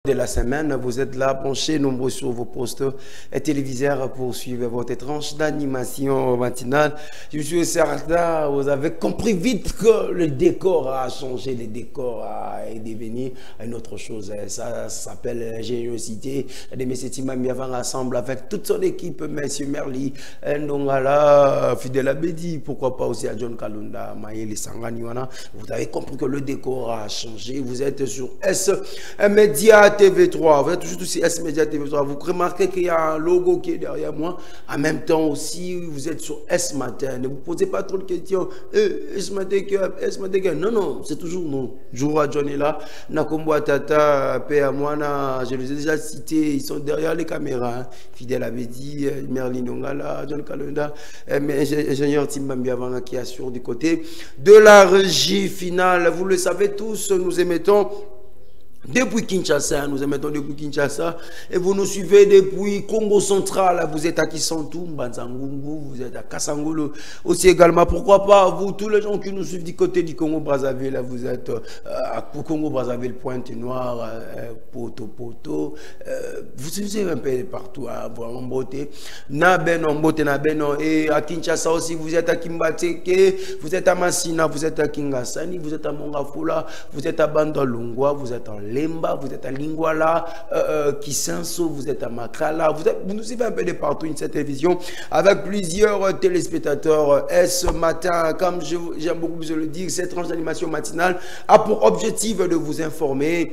de la semaine, vous êtes là, branchés nombreux sur vos postes téléviseurs pour suivre votre tranche d'animation matinale. Je suis certain, vous avez compris vite que le décor a changé, le décor est devenu une autre chose. Ça s'appelle l'ingéniosité de M. Timambiavan ensemble avec toute son équipe, M. Merli, Ndongala, Fidel Abedi, pourquoi pas aussi à John Kalunda, Maïli Sanganiwana. Vous avez compris que le décor a changé. Vous êtes sur S Média TV3, vous êtes toujours aussi S Média TV3. Vous remarquez qu'il y a un logo qui est derrière moi. En même temps aussi, vous êtes sur S Matin. Ne vous posez pas trop de questions. S Matin, S Matin. Non, non, c'est toujours nous. Joura John est là. Nakombo Tata, Père Moana, je les ai déjà cités. Ils sont derrière les caméras. Hein. Fidel Abedi, Merlin Ongala, John Kalunda, ingénieur Timambiavan qui assure du côté de la régie finale. Vous le savez tous, nous émettons depuis Kinshasa, nous émettons depuis Kinshasa et vous nous suivez depuis Congo central, vous êtes à Kisantu, Mbanzangungu, vous êtes à Kasangolo aussi également, pourquoi pas vous, tous les gens qui nous suivent du côté du Congo-Brazzaville, vous êtes à Congo-Brazzaville, Pointe-Noire, Poto, vous suivez un peu partout, en beauté, Nabenon, et à Kinshasa aussi, vous êtes à Kimbateke, vous êtes à Massina, vous êtes à Kingasani, vous êtes à Mongafula, vous êtes à Bandalungwa, vous êtes en Lemba, vous êtes à Lingwala, Kisenso, vous êtes à Makala, vous nous suivez un peu de partout une cette télévision avec plusieurs téléspectateurs. Et ce matin, comme j'aime beaucoup vous le dire, cette tranche d'animation matinale a pour objectif de vous informer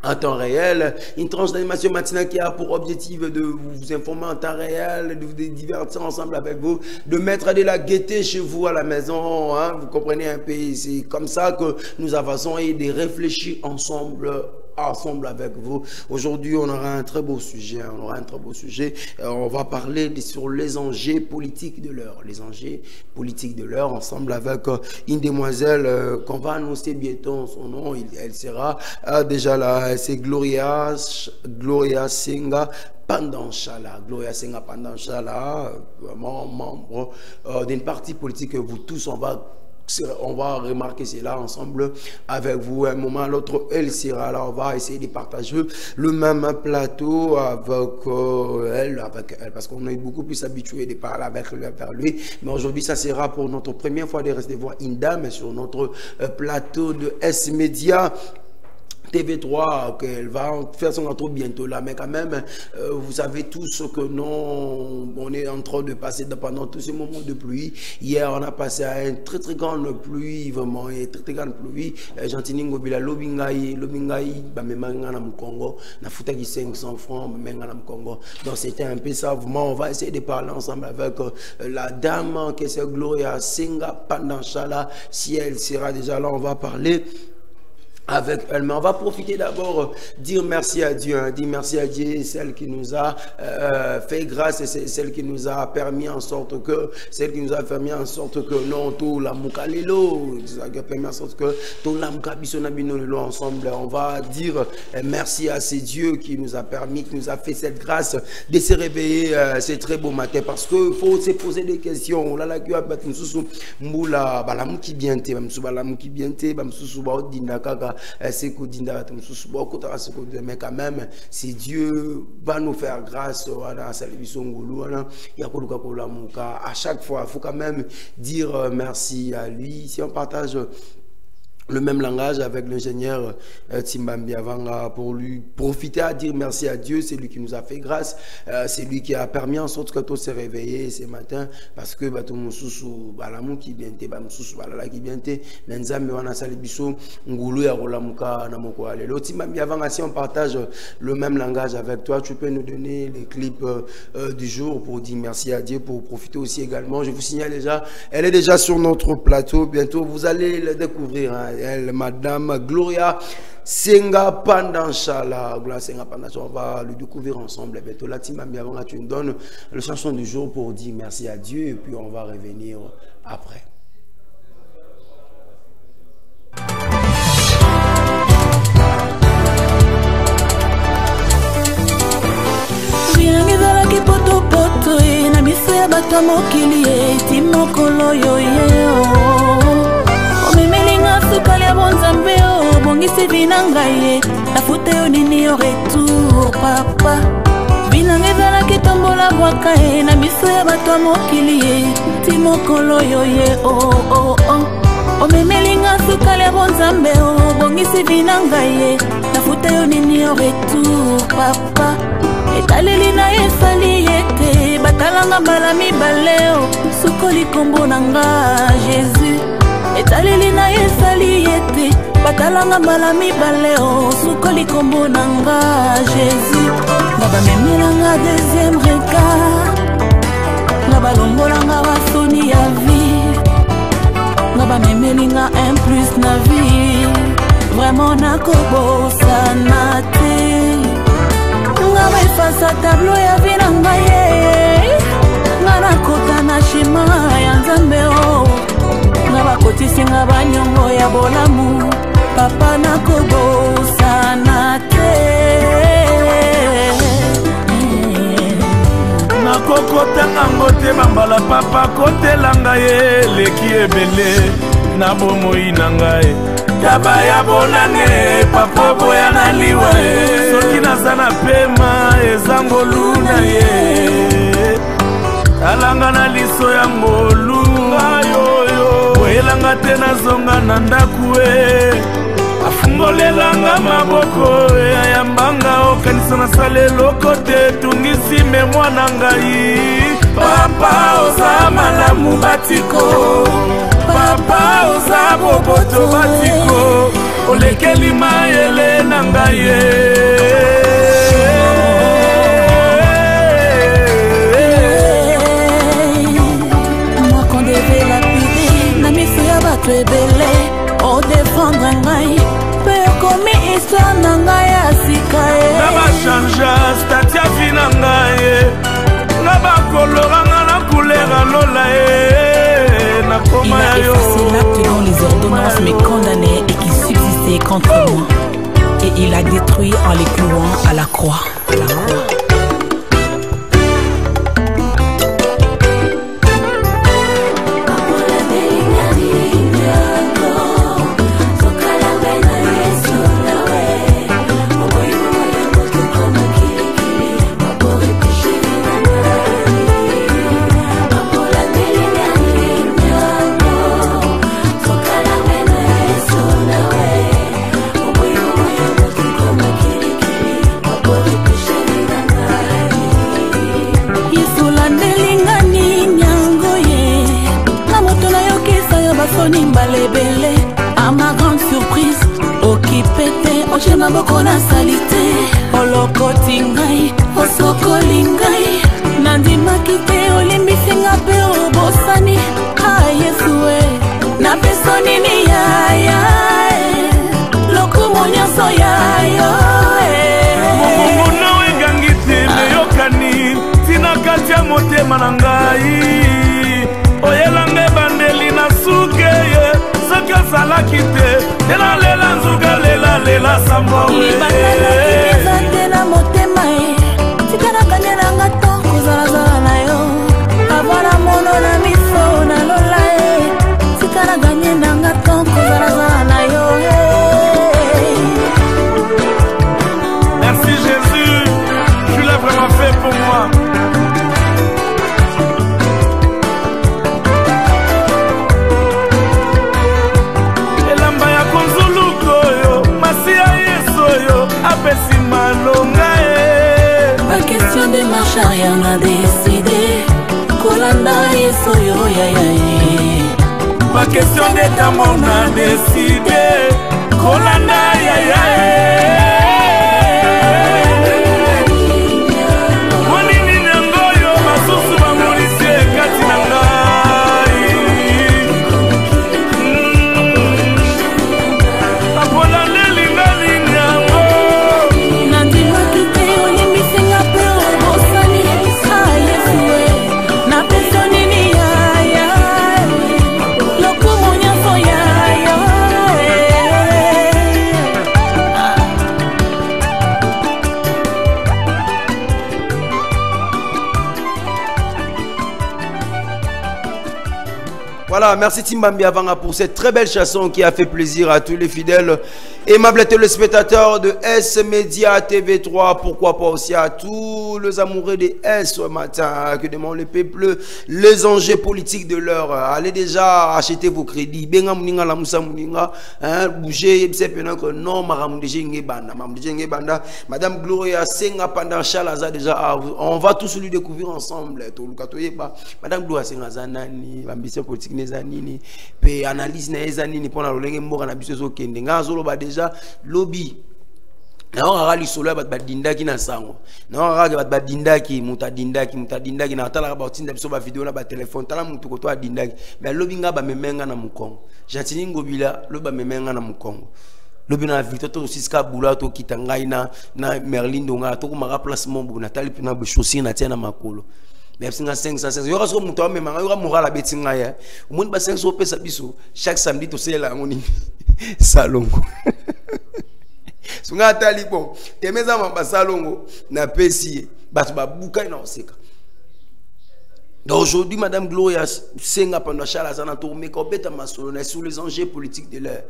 en temps réel, une tranche d'animation matinale qui a pour objectif de vous informer en temps réel, de vous divertir ensemble avec vous, de mettre de la gaieté chez vous à la maison, hein, vous comprenez un peu, c'est comme ça que nous avançons et de réfléchir ensemble avec vous. Aujourd'hui, on aura un très beau sujet. On va parler sur les enjeux politiques de l'heure. Les enjeux politiques de l'heure, ensemble avec une demoiselle qu'on va annoncer bientôt son nom. Elle sera déjà là. C'est Gloria Senga Pandanchala. Gloria Senga Pandanchala, membre d'une partie politique que vous tous, on va remarquer cela ensemble avec vous. Un moment à l'autre, elle sera là. On va essayer de partager le même plateau avec elle, parce qu'on est beaucoup plus habitué de parler avec lui. Mais aujourd'hui, ça sera pour notre première fois de recevoir une dame sur notre plateau de S Média TV3, qu'elle va faire son intro bientôt là, mais quand même, vous savez tous que non, on est en train de passer pendant tous ces moments de pluie. Hier, on a passé à une très très grande pluie, vraiment, une très très grande pluie. Gentini Ngobila, Lobingai, Bamemanga na Mkongo, na Futaki 500 francs, Bamemanga na Mkongo. Donc c'était un peu ça, vraiment, on va essayer de parler ensemble avec la dame, qui est Gloria Senga Pandanchala. Si elle sera déjà là, on va parler avec elle, mais on va profiter d'abord dire merci à Dieu, dire merci à Dieu, celle qui nous a fait grâce, et c'est celle qui nous a permis en sorte que non, tout la mukalelo, qui a permis en sorte que tout la mukabisonabinolelo ensemble, on va dire merci à ces dieux qui nous a permis, qui nous a fait cette grâce de se réveiller ces très beaux matins, parce que faut se poser des questions. Là, qui a battu mbula balamu ki biente, balamu ki biente, bamsusu ba dindaka. Mais quand même, si Dieu va nous faire grâce à chaque fois, il faut quand même dire merci à lui. Si on partage le même langage avec l'ingénieur Timambiavan pour lui profiter à dire merci à Dieu, c'est lui qui nous a fait grâce, c'est lui qui a permis en sorte que tout s'est réveillé ce matin, parce que tout mususu balamu ki biente ba mususu balala ki biente nzambe wana salibiso ngulu ya rolamuka na moko alelo. Timambiavan, si on partage le même langage avec toi, tu peux nous donner les clips du jour pour dire merci à Dieu, pour profiter aussi également. Je vous signale déjà, elle est déjà sur notre plateau, bientôt vous allez le découvrir, hein. Elle, Madame Gloria Senga Pandanchala. Gloria Senga Pandanchala, on va le découvrir ensemble. Bientôt, la Timambiavan, tu nous donnes le chanson du jour pour dire merci à Dieu, et puis on va revenir après. obongisi vinangaye nafuta yo nini yo retour papa binanga ezalaki tombola bwaka ye na miso ya bato ya mokili ye ti mokolo yo ye omemelinga sukali ya bonzambe obongisi vinangaye nafuta yo nini yo retour papa etaleli na ye esali ye te batalanga mbala mibale sukoli kombo na nga Jésus etaleli na ye esali ye te batalanga mbala mibale sukoli kombo na nga Jésus nga bamemelanga deuxième regard nga balongolanga basoni ya vie nga bamemelinga 1+ na vie vraiment nakobosana te nga baefasa tableau ya vie na ngai ye nga nakota na shima ya nzambe nga bakotisi nga banyongo ya bolamu papa nakobosana te nakokota ngango te bambala papa kotelanga ye leki ebele na bomoi na ngai taba ya bonane papa boya na liwa soki naza na pema ezangolu na ye talanga na liso ya ngolu ayoyo boyelanga te nazonga na ndaku afungolelanga maboko ayambanga okanisa nasala eloko te tungisi me mwana ngai papa oza malamu batiko papa oza boboto batiko olekeli mayele na ngai ye bato ebele odefendre ngai mpe okomi histoire na ngai ya sika ye nga bachangea stati ya vi na ngai nga bakoloranga na couleur alola ye nakoma ya yo. Il a effacé l'acte dont les ordonnances me condamnaient et qui subsistait contre moi et il a détruit en les clouant à la croix. À ma grande surprise, okipete ochema boko na salite olokoti ngai osokoli ngai nandimaki te olimbisinga mpe obosani Yesu na peso nini yaya lokumu nyonso yayo mokongo nawe engangi te meyokani tina kati ya motema na ngai oyelanga ebandeli na suke ye soki ozalaki te elalela nzuga lela sambo eza te na motema ye tika nakanelanga to kozalazala na yo avana mono na miso nalola ye tika naganye nanga to kozalazala na yo. Merci Jésus, tu l'as vraiment fait pour moi. Pas question de marche arrière, on a décidé Kolanda Yeso yo ya ya ya. Pas question d'état, on a décidé Kolanda ya ya ya. Voilà, merci Timbambi Avanga pour cette très belle chanson qui a fait plaisir à tous les fidèles aimables téléspectateurs de S-Media TV3. Pourquoi pas aussi à tous les amoureux des S ce matin, que demandent les peuples, les enjeux politiques de l'heure. Allez déjà acheter vos crédits. Benga Mouninga la Moussa Mouninga, bougez, c'est pendant que non, Madame Gloria Senga pendant Chalaza déjà, on va tous lui découvrir ensemble. Madame Gloria Senga Zanani, ambition politique nezanini, pe analyse nezanini pour la lolenge mboka na biso kende ngazolo ba déjà lobby. Na on li solo ba dindaki na sango. Na on ba dindaki mutadindaki na tala ba tinda biso ba video na ba téléphone tala mutu ko to adindaki. Mais lobby nga ba memenga na mukongo. Jatini ngobila lo ba memenga na mukongo. Lobby na victoire to siska bula to kitangai na Merlin donga to ko mara placement bu na tali na be chaussure na tia na makolo. Mais 500 yo raso muto me manga yo mora la betinga ya umuntu ba 500 pesa biso chaque samedi to sela ngoni salongo sunga tali bon temeza mamba salongo na pesi bato ba buka na oseka. Donc aujourd'hui Madame Gloria Senga pendant Chalaza na tourner kobeta masolo sur les enjeux politiques de l'heure.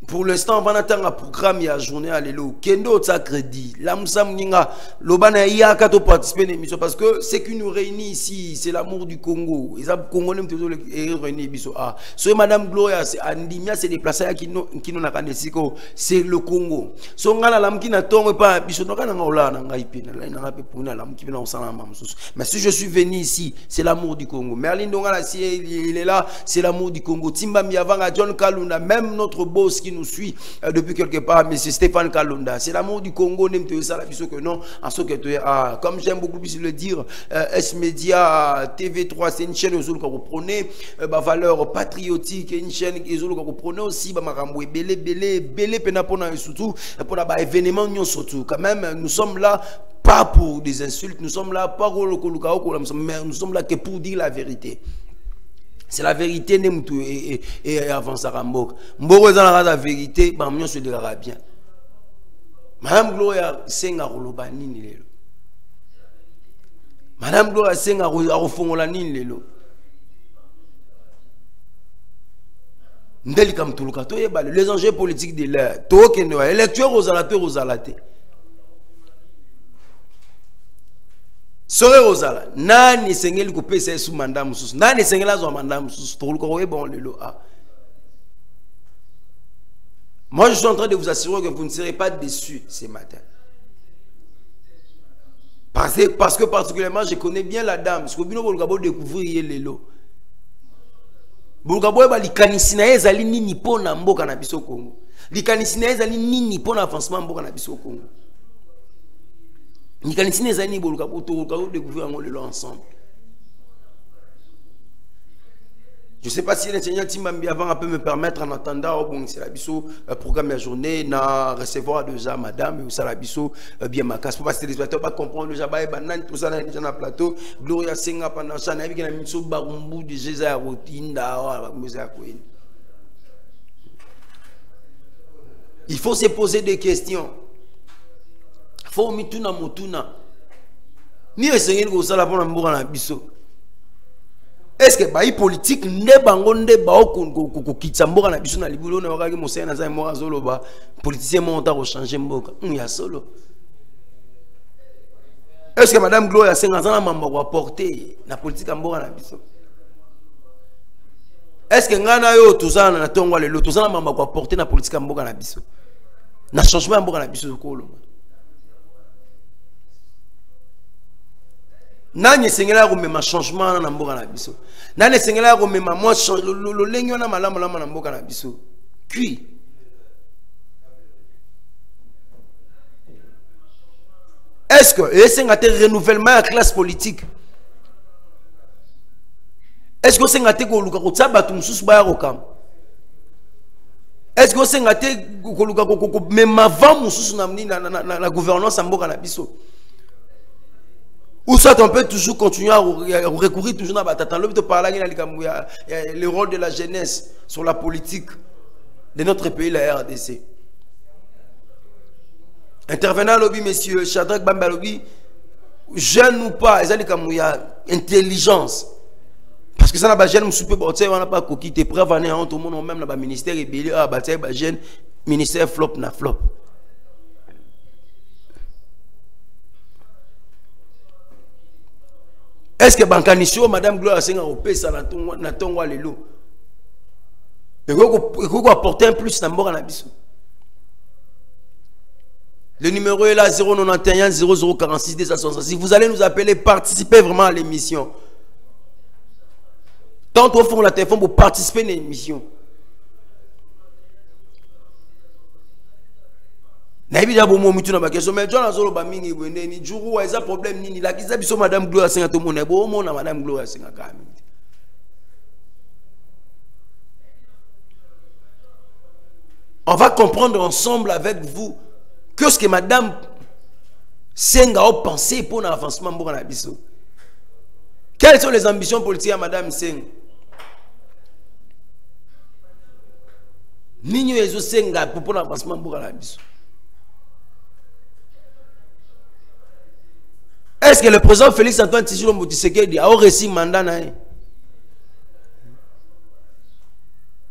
Pour l'instant, on va attendre un programme et la journée à l'élo. Kendo t'a crédit. La Moussa Mninga, l'Obana Ia Kato participer à l'émission parce que c'est qui nous réunit ici, c'est l'amour du Congo. Les Congolais toujours réunis biso. Ah, so Madame Gloria, c'est Andimia, c'est déplacé à qui nous n'a pas décidé c'est le Congo. So ngala lam qui n'a tombe pas biso no kana ngola na ngai pina. Là n'a pas pour na lam qui vient ensemble mamsusu. Mais si je suis venu ici, c'est l'amour du Congo. Merlin Dongala si il est là, c'est l'amour du Congo. Timba Miavanga John Kalunda, même notre boss qui nous suit depuis quelque part, M. Stéphane Kalonda. C'est l'amour du Congo, comme j'aime beaucoup plus le dire, S-Media TV3, c'est une chaîne que vous prenez, valeur patriotique, une chaîne que vous prenez aussi, surtout pour l'événement, surtout. Quand même, nous sommes là pas pour des insultes, nous sommes là pas pour mais nous sommes là que pour dire la vérité. C'est la vérité et avant ça Mboko. Mboko est dans la vérité, Bamion se dira bien. Madame Gloria Senga Roloba nini lelo. Madame Gloria Senga Rofongola nini lelo. Ndeli kam tuluka to yeba les enjeux politiques de l'heure. To kendo électeur aux alate. Sore Rosala, nani sengeli ko pesa sous mandat mususu, nani sengela zo mandat mususu, to ko bon lelo a. Moi je suis en train de vous assurer que vous ne serez pas déçus ce matin. Parce que particulièrement je connais bien la dame, parce que bino bolgabo découvrir lelo. Bolgabo ba likanisi na ezali nini pona mboka na biso Congo. Likanisi na ezali nini pona avancement mboka na biso Congo. Ni kanisi les années boluka pour découvrir ensemble. Je ne sais pas si l'ingénieur Timbambi avant peut me permettre en attendant bon c'est la biso programme la journée na recevoir déjà madame ou ça la biso bien ma casse pour pas que les spectateurs pas comprendre déjà ba banane tout ça déjà na plateau Gloria Senga pendant ça na biki na miso barumbu de Jésus rotinda musa koini. Il faut se poser des questions. Faut mituna motuna ni esengeli ko sala pona mboka na biso. Est-ce que ba politique nde bango nde ba ko kitsa mboka na biso na libulo na wakaki mosaya na za mboka zolo ba politicien monta ko changer mboka ya solo. Est-ce que Madame Gloria Senga na mamba ko apporter na politique mboka na biso? Est-ce que ngana yo tuzana na tongwa lelo tuzana mamba ko apporter na politique mboka na biso? Na changement mboka na biso ko lo. Nani sengela ko mema changement na mboka na biso. Nani sengela ko mema moi lo lengi na malamu na mboka na biso. Puis est-ce que esenga te renouvellement la classe politique? Est-ce que senga te ko luka ko tsaba tu mususu ba ko kam? Est-ce que senga te ko luka ko mema va mususu na gouvernance na mboka na biso? Ou soit on peut toujours continuer à recourir toujours à Batatan. L'homme te parle le rôle de la jeunesse sur la politique de notre pays, la RDC. Intervenant lobby, monsieur Shadrach Bamba lobby, jeune ou pas, ils ont intelligence. Parce que ça n'a pas jeune soupe porté on n'a pas coquille t'es prêt à venir en tout le monde même là bas ministère rébellion ah bah jeune ministère flop na flop. Est-ce que Bankanisio madame Gloire Senga au pesa na tongo lelo. Et qu'on apporter un plus dans bord na biso. Le numéro est là 091 0046 266. Vous allez nous appeler, participer vraiment à l'émission. Tant au fond la téléphone pour participer à l'émission. Naïbida bomo mitu na bakeso mais John azolo ba mingi bwende ni juru wa eza problème nini la kiza biso madame Gloire Senga to mona bo mona madame Gloire Senga kami. On va comprendre ensemble avec vous que ce que madame Senga a pensé pour l'avancement de la biso. Quelles sont les ambitions politiques à madame Senga? Nini ezo Senga pour l'avancement de la biso. Est-ce que le président Félix Antoine Tshisekedi Tshisekedi a reçu mandat na?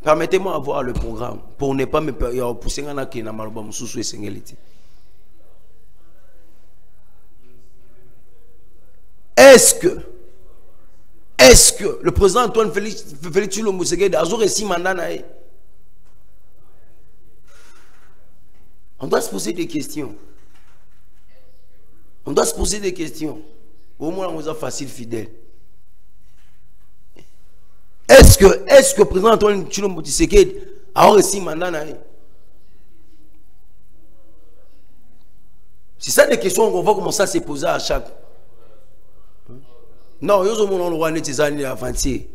Permettez-moi de voir le programme pour ne pas me pousser dans la maloba mususu esengeliti. Est-ce que le président Antoine Félix Tshisekedi a reçu mandat na? On doit se poser des questions. On doit se poser des questions. Au moins, on est facile, fidèle. Est-ce que le président Antoine Tshisekedi a reçu mandat? C'est ça des questions qu'on va commencer à se poser à chaque. Non, il y a des gens qui sont allés avancer.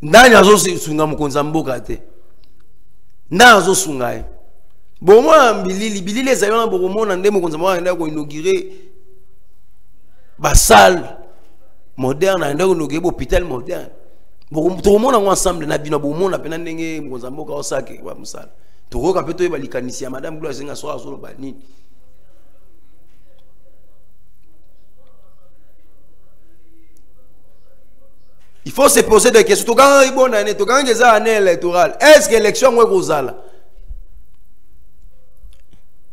Nani azosunga mukonza mboka te. Na azosunga. Bon moi bilili les ayons beaucoup monde ndemo konza mwa enda ko inaugurer ba salle moderne enda ko inaugurer hôpital moderne. Beaucoup tout le monde ensemble na bino beaucoup monde pena ndenge konza mboka osake ba musala. Toko ka peto ba likanisi madame Gloire Senga so azolo ba nini. Il faut se poser des questions. Quand il y a une année électorale, est-ce que l'élection est rosale?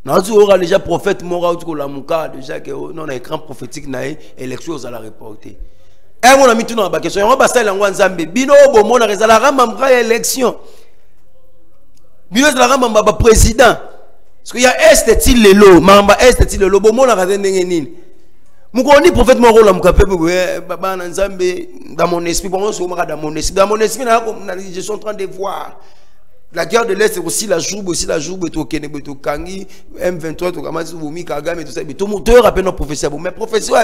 Nous avons déjà prophète Mora déjà que non écran prophétique naï élection aux à la reporter. Et on a mis tout dans la question. On va passer la Nzambe. Bino bomo na rezala ramba élection. Bino na ramba président. Parce qu'il y a est-il le lot, mamba est-il le lot bomo na rezende nini. Mukoni prophète Mora la mukape baba na Nzambe dans mon esprit bon dans mon esprit je suis en train de voir. La guerre de l'Est, c'est aussi la joue, Kangi, M23, Tokamasi, Boumi, Kagame, et tout ça. Tout le monde rappelle nos professeurs. Mais professeurs,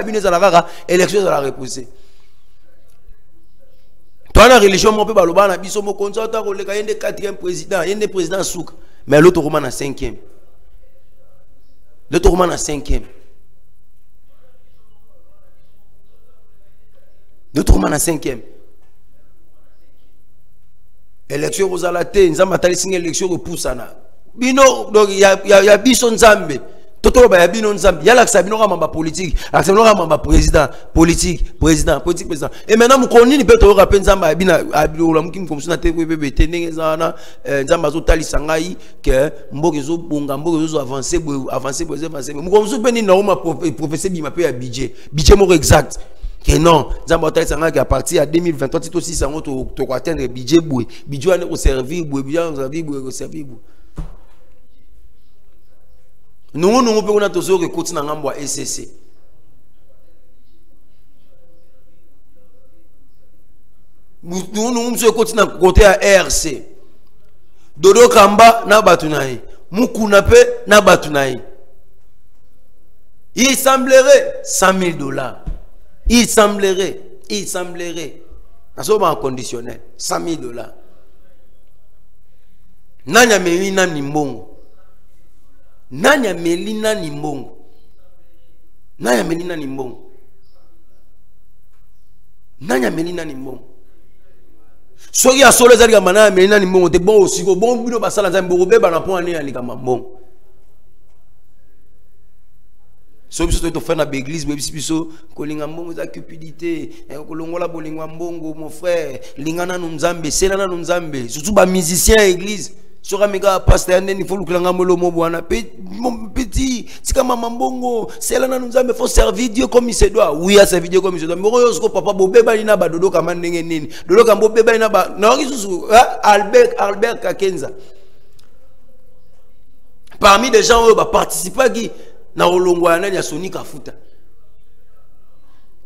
élection, à la repousser. Toi, la religion, mon peuple, il y a des 4e président, il y a des présidents souk. Mais l'autre roman a 5e. L'autre roman a 5e. L'autre roman a 5e. Élection aux alatés, nous avons une élection repoussana. Bino, donc il y a Bison Nzambe. Toto ba bino Nzambe. Il y a l'accès à politique, l'accès à président, politique, président. Et maintenant, nous connaissons les pétrole rappel Nzambe à Bino, la moukim comme ça, TVB, Téné, Zana, Nzambe Azotali Sangai, que Mbogezo, Bongambogezo avancé. Nous connaissons bien le professeur Bimapé à budget. Budget mot exact. Que non, Zambata Sanga qui a parti à 2023, c'est aussi ça, on doit atteindre le budget, budget au servir, au servir. Nous, on peut toujours écouter dans l'ambois SCC. Nous, on peut écouter dans le côté à RC. Dodo Kamba, na batunaï. Moukunape, na batunaï. Il semblerait $100,000. Il semblerait, à ce moment conditionnel, $100,000. Nanya Melina Nimbongo. Nanya Melina Nimbongo. Nanya Melina Nimbongo. Nanya Melina Nimbongo. Soki ya solo zali kama Nanya Melina Nimbongo te bon aussi bon bino basala nzambe bobe bana po ani ali kama mbongo. So biso to faire na l'église biso kolinga mbongo za cupidité kolongola bolingwa mbongo mon frère lingana no nzambe selana no nzambe surtout ba musicien église sora mega pasteur ndeni faut lukulanga molomo bwana mon petit tika mama mbongo selana no nzambe faut servir Dieu comme il se doit oui à servir Dieu comme il se doit mboko yosko papa bobeba ina ba dodo kama ndenge nini dodo kambo beba ina ba na kisusu Albert Kakenza parmi des gens qui participer qui na olongwa nani ya Sony Kafuta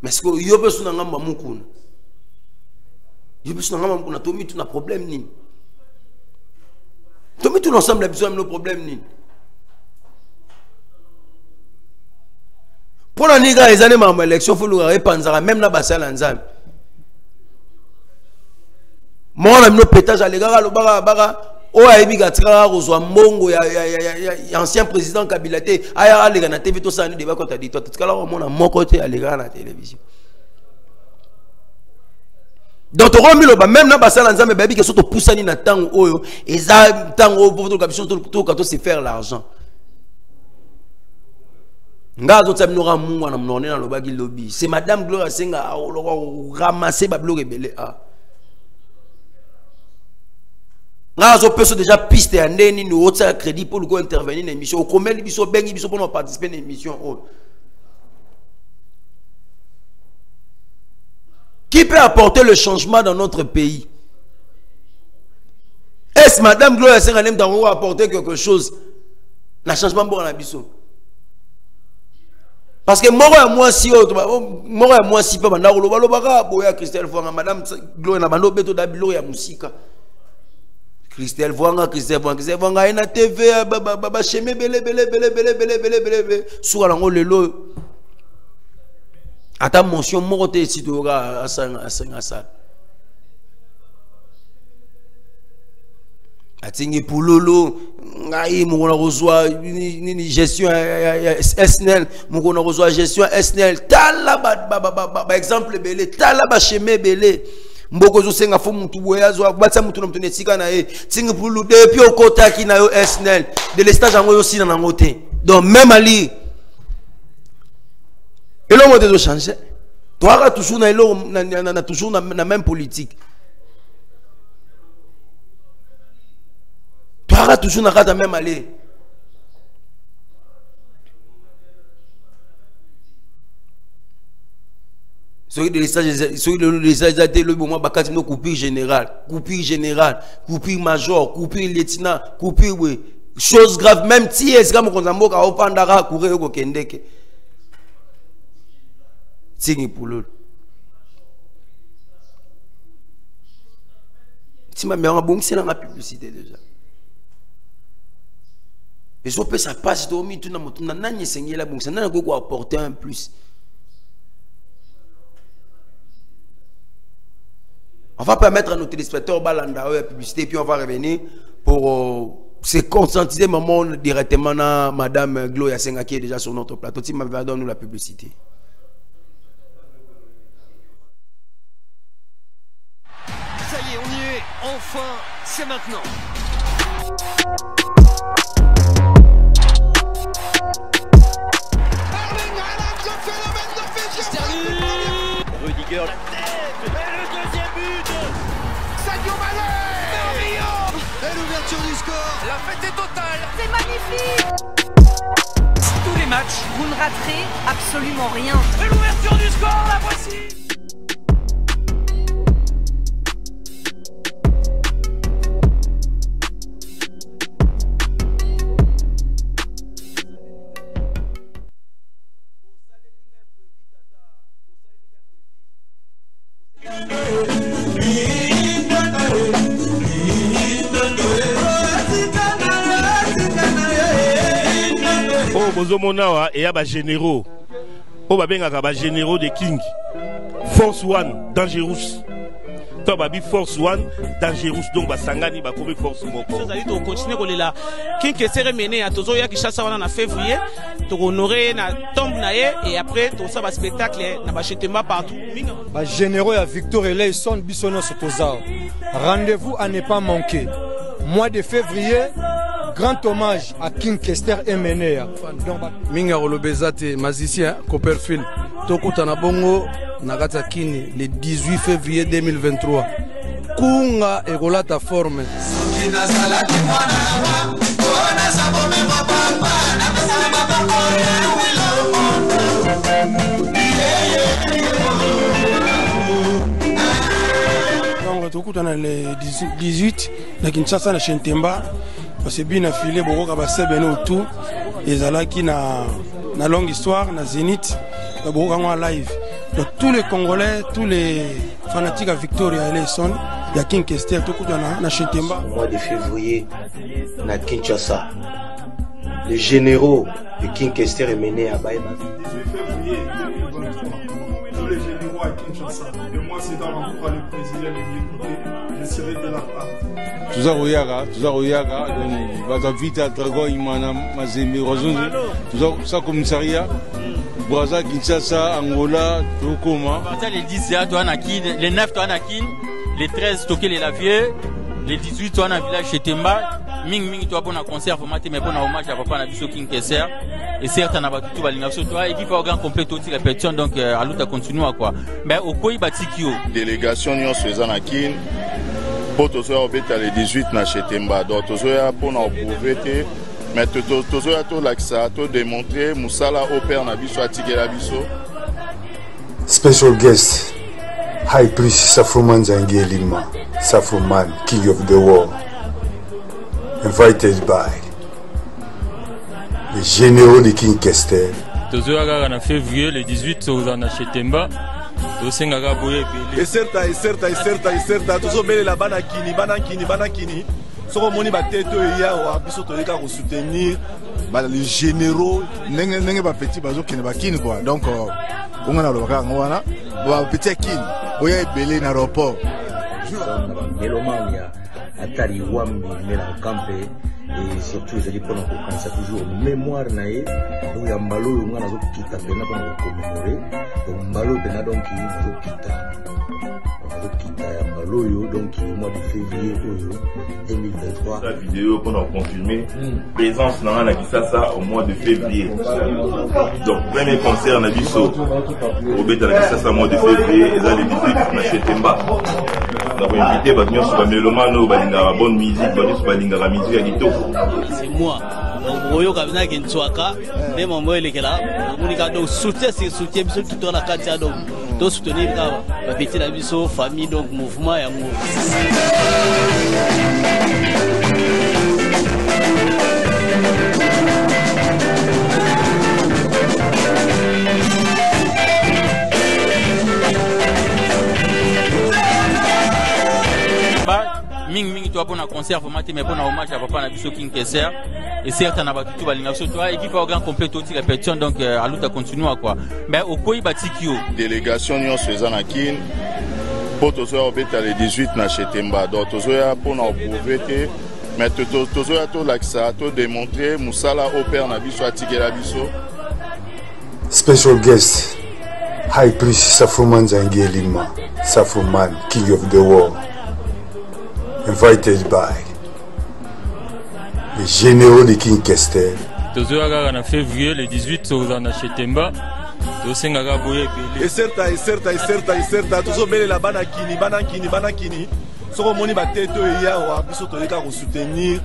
mais ce que yo beso na ngamba mukuna yo beso na ngamba mukuna tomi tu na problème nini tomi tout l'ensemble a besoin de nos problèmes nini pour la niga les années ma élection faut le repanzara même na basala nzambe moi na no pétage à l'égard lo bara oh ayebi gatika kozwa mbongo ya ancien président Kabila te aya alega na TV to sani débat quand dit toi tukala mona moko te alega na télévision donc to romilo ba même na basala nzambe babi ke soto pusani na tango oyo eza tango pour to kapison to kato se faire l'argent ngazo tsamnora mungu na mnone na lobaki lobby c'est madame Gloria Senga ramasser ba bloc rebelle a Nous avons déjà piste à Neni, nous avons crédit pour intervenir dans l'émission. Au commun, nous avons participer à l'émission. Qui peut apporter le changement dans notre pays? Est-ce Madame Gloria Senga va apporter quelque chose? Le changement pour la biso. Parce que moi si pas Christelle Fouanga, Madame Gloria Senga, Musika. Christelle Vouanga, ina TV, baba cheme bele sur la lelo. Ata mention morote si toga à ça. Atingi pulolo, ngai mo na reçoit ni gestion SNL, mo na reçoit gestion SNL. Tala ba exemple belé, tala ba cheme belé. Mboko zo senga fo mutu boya zo batsa mutu na mutune sika na e tingi pulu depuis au kota ki na yo SNL de l'estage ngo yo sina na ngote donc même ali et l'homme de changer toi toujours na elo na toujours na même politique toi toujours na kata même ali celui de l'estage le moment bakati no coupure générale, coupure major, coupure lieutenant, coupure oui, chose grave même si est-ce que mon konzambo ka opandara courir ko kendeke. Tingi pulul. Si ma mère bon c'est dans la publicité déjà. Et so peut ça passe to mi tout na moto na nani sengela bon ça na ko apporter un plus. On va permettre à nos téléspectateurs balanda la publicité puis on va revenir pour se conscientiser maman directement à Madame Gloria Senga qui est déjà sur notre plateau. Si ma donne nous la publicité. Ça y est, on y est. Enfin, c'est maintenant. Erling Haaland, le phénomène norvégien. Rudiger, la tête. Et le deuxième but. Sadio Mané. Et l'ouverture du score. La fête est totale. C'est magnifique. Tous les matchs, vous ne raterez absolument rien. Et l'ouverture du score, la voici. Oh, Bozomonawa et Aba généraux. Oh, Babengaka ba généraux de King. Force One, Dangerous. Toi, Babi Force One, Dangerous. Donc, Basangani, Bakomi Force Moko. Nous allons continuer à la King qui s'est remené à Tozo ya Kishasa en février. Tu honorer na tombe nae et après tout ça va spectacle na bachetema partout. Ba généraux à Victor et Leison Bissono Sotoza. Rendez-vous à ne pas manquer. Mois de février grand hommage à King Kester Emenea. Minga Rolobezate, magicien, Copperfield. Tokutana Bongo, Nagata Kini, le 18 février 2023. Kunga Egolata Forme. Tokutana le 18 na Kinshasa na Shentemba parce que bien affilé beaucoup ka basebene autour ezalaki na longue histoire na Zénith beaucoup en live. Donc tous les Congolais, tous les fanatiques à Victoria Eleison, il y a King Kester tokutana na Shentemba. Au mois de février na Kinshasa. Les généraux de King Kester est mené à Baïba. Tous les généraux à Kinshasa. Et moi, c'est dans l'endroit le président de l'écouter. Je serai de la part. Tuzaroyaga, Bazavita, Dragon, Imana, Mazembe, Rozonze, ça commissariat, Braza, Kinshasa, Angola, Tokoma. Les 10, les 9, les 13, Toké, les Laviers, les 18, toi, dans le village chez Temba. Ming toi bon concert format mais bon hommage à papa na biso King Kester et certes na batutu balinga biso toi équipe organ complet aussi répétition donc à l'autre continue quoi mais au koi batikio délégation nyon sezana kin poto so obeta le 18 na Chetemba donc tozo ya pona prouver mais tozo ya to l'axa to démontrer musala au père na biso atigela biso. Special guest High Priest Safroman Zangi Lima Safroman King of the World. Invited by les généraux de King Kester. Tozoyaga en février, le 18, on a chez Temba. Tosengaga boye belé. Et certes, tozobele la banakini. Soko moni bateto ya wa biso toleka ko soutenir les généraux nenge ba petit bazo kene bakini quoi. Donc on a le ngwana ba petit kini boya ebele na aéroport. Melomania atari wambi mela campe et surtout je dis pour nous ça toujours mémoire naé donc ya mbalo ngana zo kita pena pour nous commémorer donc mbalo pena donc il faut kita ya mbalo yo donc mois de février 2023 la vidéo qu'on a confirmé présence dans la Kinshasa au mois de février donc premier concert na biso au beta la Kinshasa au mois de février et là les 18 na Chetemba. Nous avons invité Batmion sur la mélomano, la bonne musique, la musique à Gito. C'est moi. Oyo kabina kinchwaka ne mambo elekela munika donc soutien biso tout na kati ya donc to soutenir ka ba petit la biso famille donc mouvement ya mo. Ming toi bon concert format mais bon hommage à papa na biso King Kester et certes na batutu balinga biso toi équipe organ complet aussi répétition donc à l'autre continue quoi mais au koi batikio délégation nyon sezana kin poto so obeta le 18 na Chetemba donc tozo ya pona prouver mais tozo ya to l'axa to démontrer musala au père na biso atigela biso. Special guest High Priest Safroman Zangi Lima Safroman King of the World. Invited by les généraux de King Kester. Tozoyaga en février, le 18, on a chez Temba. Tosengaga boye belé. Et certes, tozobele la banakini. Soko moni bateto ya wa biso toleka ko soutenir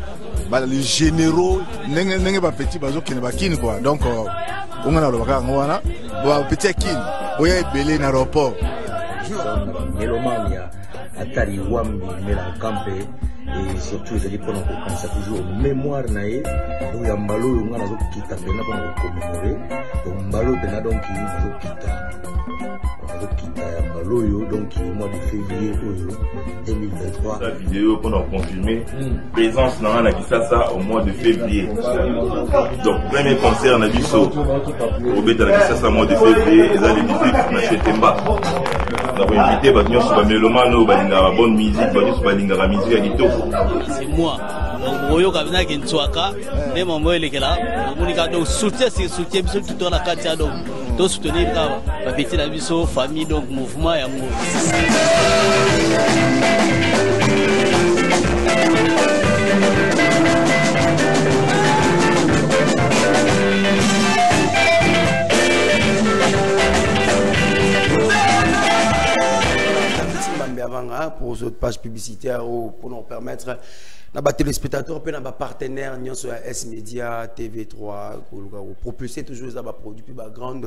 les généraux nenge ba petit bazo kene bakini quoi. Donc on a le baka ngwana ba petit kini boya ebele na aéroport. Melomania atari wambi mela campe et surtout je dis pour nous ça toujours mémoire naé donc ya mbalo ngana zo kita pena pour nous commémorer donc mbalo pena donc il faut kita ya mbalo yo donc mois de février 2023 la vidéo qu'on a confirmé présence dans la Kinshasa au mois de février donc premier concert na biso au beta la Kinshasa au mois de février et là les 18 na Chetemba. Nous avons invité Batmion sur la mélomano, la bonne musique, la musique à Gito. C'est moi. Oyo kabina kinchwaka ne mambo elekela munika donc soutien biso tout na kati ya donc to soutenir ka ba petit la biso famille donc mouvement ya mo. autres pages publicitaires pour nous permettre nos téléspectateurs et nos partenaires sur S-Media, TV3, pour propulser toujours les produits plus grands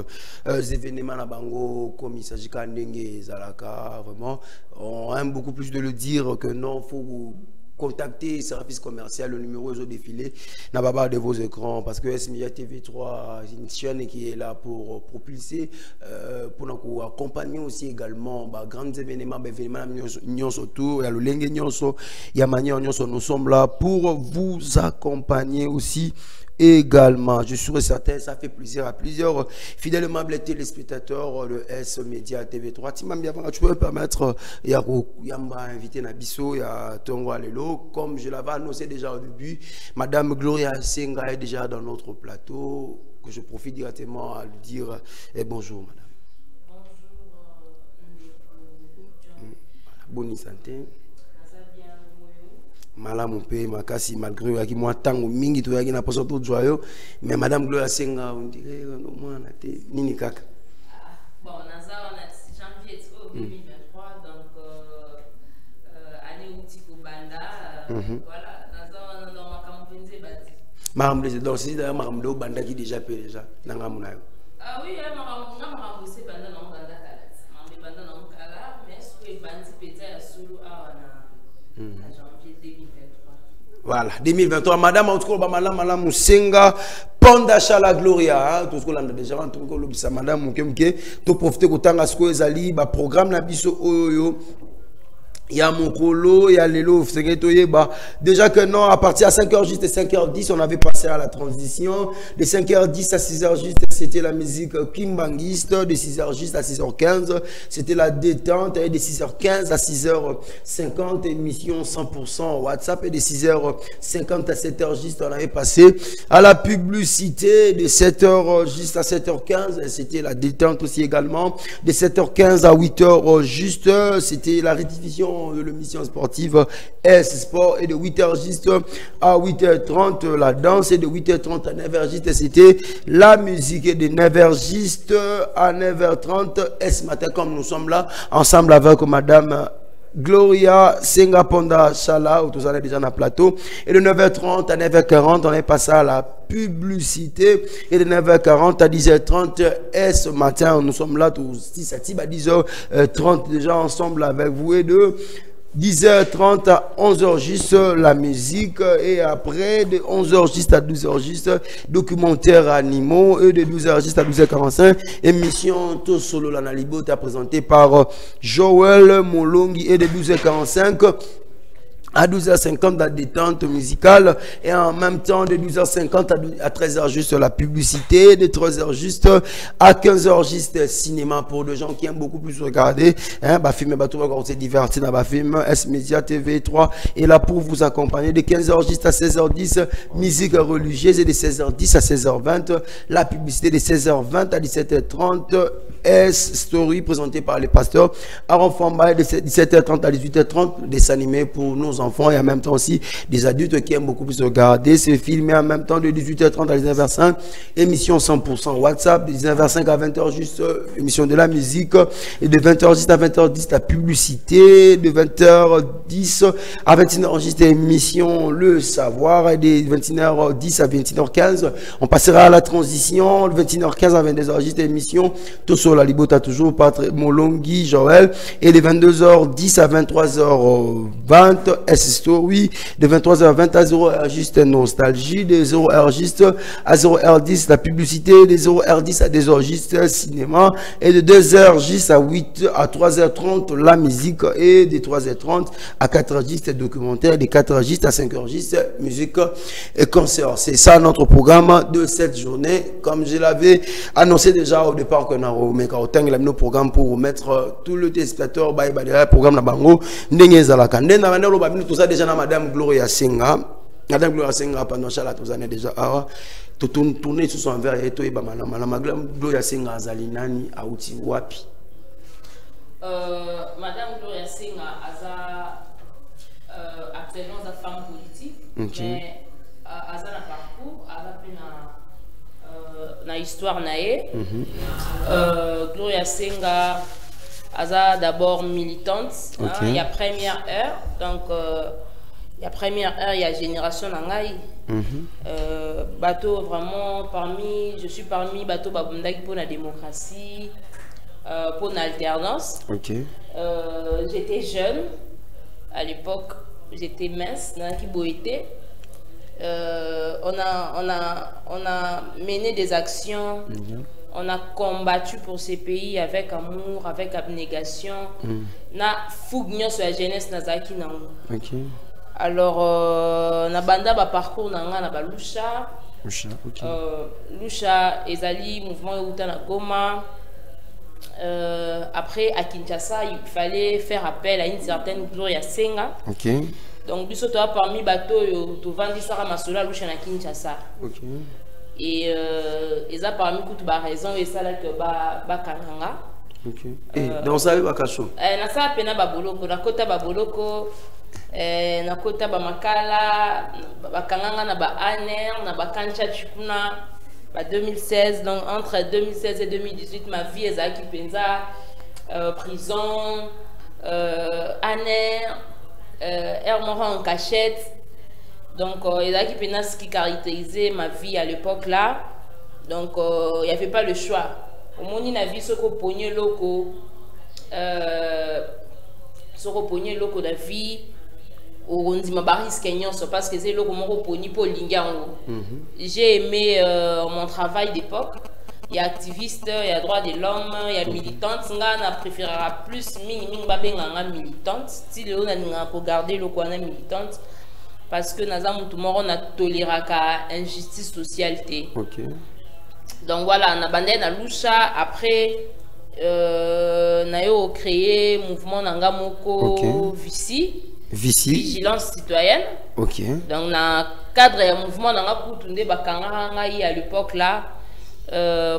événements comme il s'agit de Zalaka. Vraiment, on aime beaucoup plus de le dire que non, il faut contacter le service commercial, le numéro est au défilé, n'a pas de vos écrans, parce que S-Media TV3, c'est une chaîne qui est là pour propulser, pour nous accompagner aussi également, grands événements, nous autour, il y a le Lengue Nyonso, il y a Mania Nyonso, nous sommes là pour vous accompagner aussi. Également, je suis certain, ça fait plaisir à plusieurs fidèlement téléspectateurs de S-Media TV3. Tu peux me permettre, il y a invité Nabiso, il y a Tongo Alelo. Comme je l'avais annoncé déjà au début, Madame Gloria Senga est déjà dans notre plateau. Que je profite directement à lui dire bonjour, Madame. Bonjour. Bonne santé. Malamu pe makasi malgré que moi tango mingi to yaki na poso tout joyeux mais Madame Gloria Senga on dirait no mwana te nini kaka bon naza on janvier 2023 donc année outi ko banda voilà naza on makampenze bati makampenze donc c'est d'ailleurs makamdo banda qui déjà pe déjà nanga munayo ah oui makambo c'est banda non banda kala mambe banda non kala mais ce que bandi peta ya sulu awana janvier 2023. Voilà, 2023. Madame, en tout cas, Madame Musenga, Ponda Chala Gloria, tout ce qu'on a déjà entendu, Madame Mukemke, tout profiter que tant à ce que Zali, programme na biso oyo. Il y a mon colo, il y a l'élo, déjà que non, à partir de 5h juste et 5h10, on avait passé à la transition. De 5h10 à 6h juste, c'était la musique kimbangiste. De 6h juste à 6h15, c'était la détente. Et de 6h15 à 6h50, émission 100% WhatsApp. Et de 6h50 à 7h juste, on avait passé à la publicité. De 7h juste à 7h15, c'était la détente aussi également. De 7h15 à 8h juste, c'était la rediffusion de l'émission sportive S-Sport, et de 8h juste à 8h30 la danse, et de 8h30 à 9h juste c'était la musique, et de 9h juste à 9h30 S matin, comme nous sommes là ensemble avec Madame Gloria Senga Ponda Chala, tous allez déjà dans le plateau, et de 9h30 à 9h40 on est passé à la publicité, et de 9h40 à 10h30 ce matin nous sommes là tous 6 à 10h30 déjà ensemble avec vous, et de 10h30 à 11h juste la musique, et après de 11h juste à 12h juste documentaire animaux, et de 12h juste à 12h45 émission tout solo l'analibo présenté par Joël Molongi, et de 12h45 à 12h50 la détente musicale, et en même temps de 12h50 à 13h juste la publicité, de 13h juste à 15h juste cinéma pour des gens qui aiment beaucoup plus regarder film, on s'est diverti dans le film. S-Media TV3 est là pour vous accompagner. De 15h juste à 16h10 musique religieuse, et de 16h10 à 16h20 la publicité, de 16h20 à 17h30 S-Story présenté par les pasteurs Aaron Famba, de 17h30 à 18h30 des animés pour nos enfants, et en même temps aussi des adultes qui aiment beaucoup plus regarder ces films, et en même temps de 18h30 à 19h05 émission 100% WhatsApp, de 19h05 à 20h juste émission de la musique, et de 20h juste à 20h10 la publicité, de 20h10 à 21h juste émission le savoir, et de 21h10 à 21h15 on passera à la transition, de 21h15 à 22h juste émission tout sur la Libota toujours Patrick Molongi Joël, et de 22h10 à 23h20 S-Story, de 23h20 à 0h juste nostalgie, de 0h juste à 0h10 la publicité, de 0h10 à 2h juste cinéma, et de 2h juste à 3h30 la musique, et de 3h30 à 4h juste documentaire, de 4h juste à 5h juste musique et concert. C'est ça notre programme de cette journée, comme je l'avais annoncé déjà au départ qu'on a remis nos programmes pour mettre tout le téléspectateur programme na bango ndenge zalaka ndena bandelo babino tout ça déjà na Madame Gloria Senga. Madame Gloria Senga pendant chala tous années déjà tout tourner sur son verre et tout Madame Gloria Senga azali nani auti wapi. Madame Gloria Senga actuellement une femme politique, mais aza na parcours aza na histoire nae. Gloria Senga Aza d'abord militante. Il y a première heure. Donc, il y a première heure, il y a Génération Nangaï. Bateau vraiment je suis parmi Bateau Babundaki pour la démocratie, pour l'alternance. J'étais jeune à l'époque, j'étais mince, on a mené des actions, on a combattu pour ces pays avec amour, avec abnégation. Na fougue sur la jeunesse nazaki na. Alors, na banda ba parcours na ba Lusha. Lusha ezali mouvement Euta na Goma. Après à Kinshasa, il fallait faire appel à une certaine Gloria Senga. Donc biso to parmi bateau to vandi sara masola Lusha na Kinshasa. Et ils ont parmi toutes les raisons et ça là que ba kananga. Donc ça va kacho. Na ça pena baboloko na kota baboloko. Na kota ba makala bakanganga na ba aner na ba kancha chikuna ba 2016. Donc entre 2016 et 2018 ma vie est qui penza prison aner Hermora en cachette. Donc il y a qui penza ce qui caractérisait ma vie à l'époque là. Donc il n'y avait pas le choix. Au moins il y avait ce qu'on pognait loco la vie au parce que c'est le j'ai aimé mon travail d'époque. Il y a activiste, il y a droit de l'homme, il y a militante. On préférera plus militante. Si on a regardé le coin militante, parce que on a toléré injustice sociale. Donc voilà, on a bandé na Lusha. Après, on a créé mouvement Nangamoko Vici. Vigilance citoyenne. Donc, dans le cadre du mouvement, on a à l'époque là,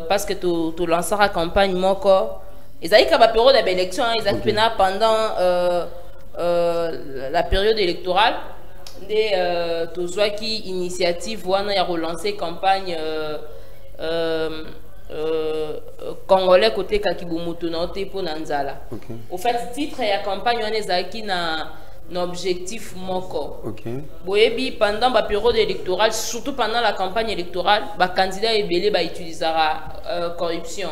parce que tu lances la campagne, ils ont eu une période d'élection, ils ont eu pendant la période électorale, des initiatives où on a relancé la campagne congolais côté Kakibumutu pour Nanzala. Au fait, le titre de la campagne, on est objectif moko. Boyebi pendant la période électorale, surtout pendant la campagne électorale, les candidats ebele ba utilisera corruption.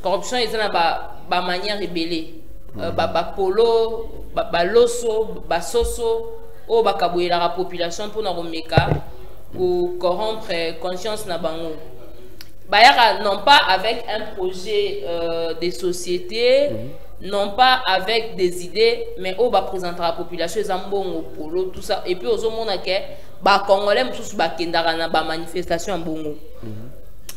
Corruption est ba manière ebele. Ba polo, ba loso, ba soso, o ba kaboyela la population pour na romeka pour corrompre conscience na bango. Bayara non pas avec un projet de société. Non pas avec des idées, mais on va présenter à la population les ambons au polo, tout ça. Et puis aux hommes que Congolais tous bakendara na ba manifestation ambongo.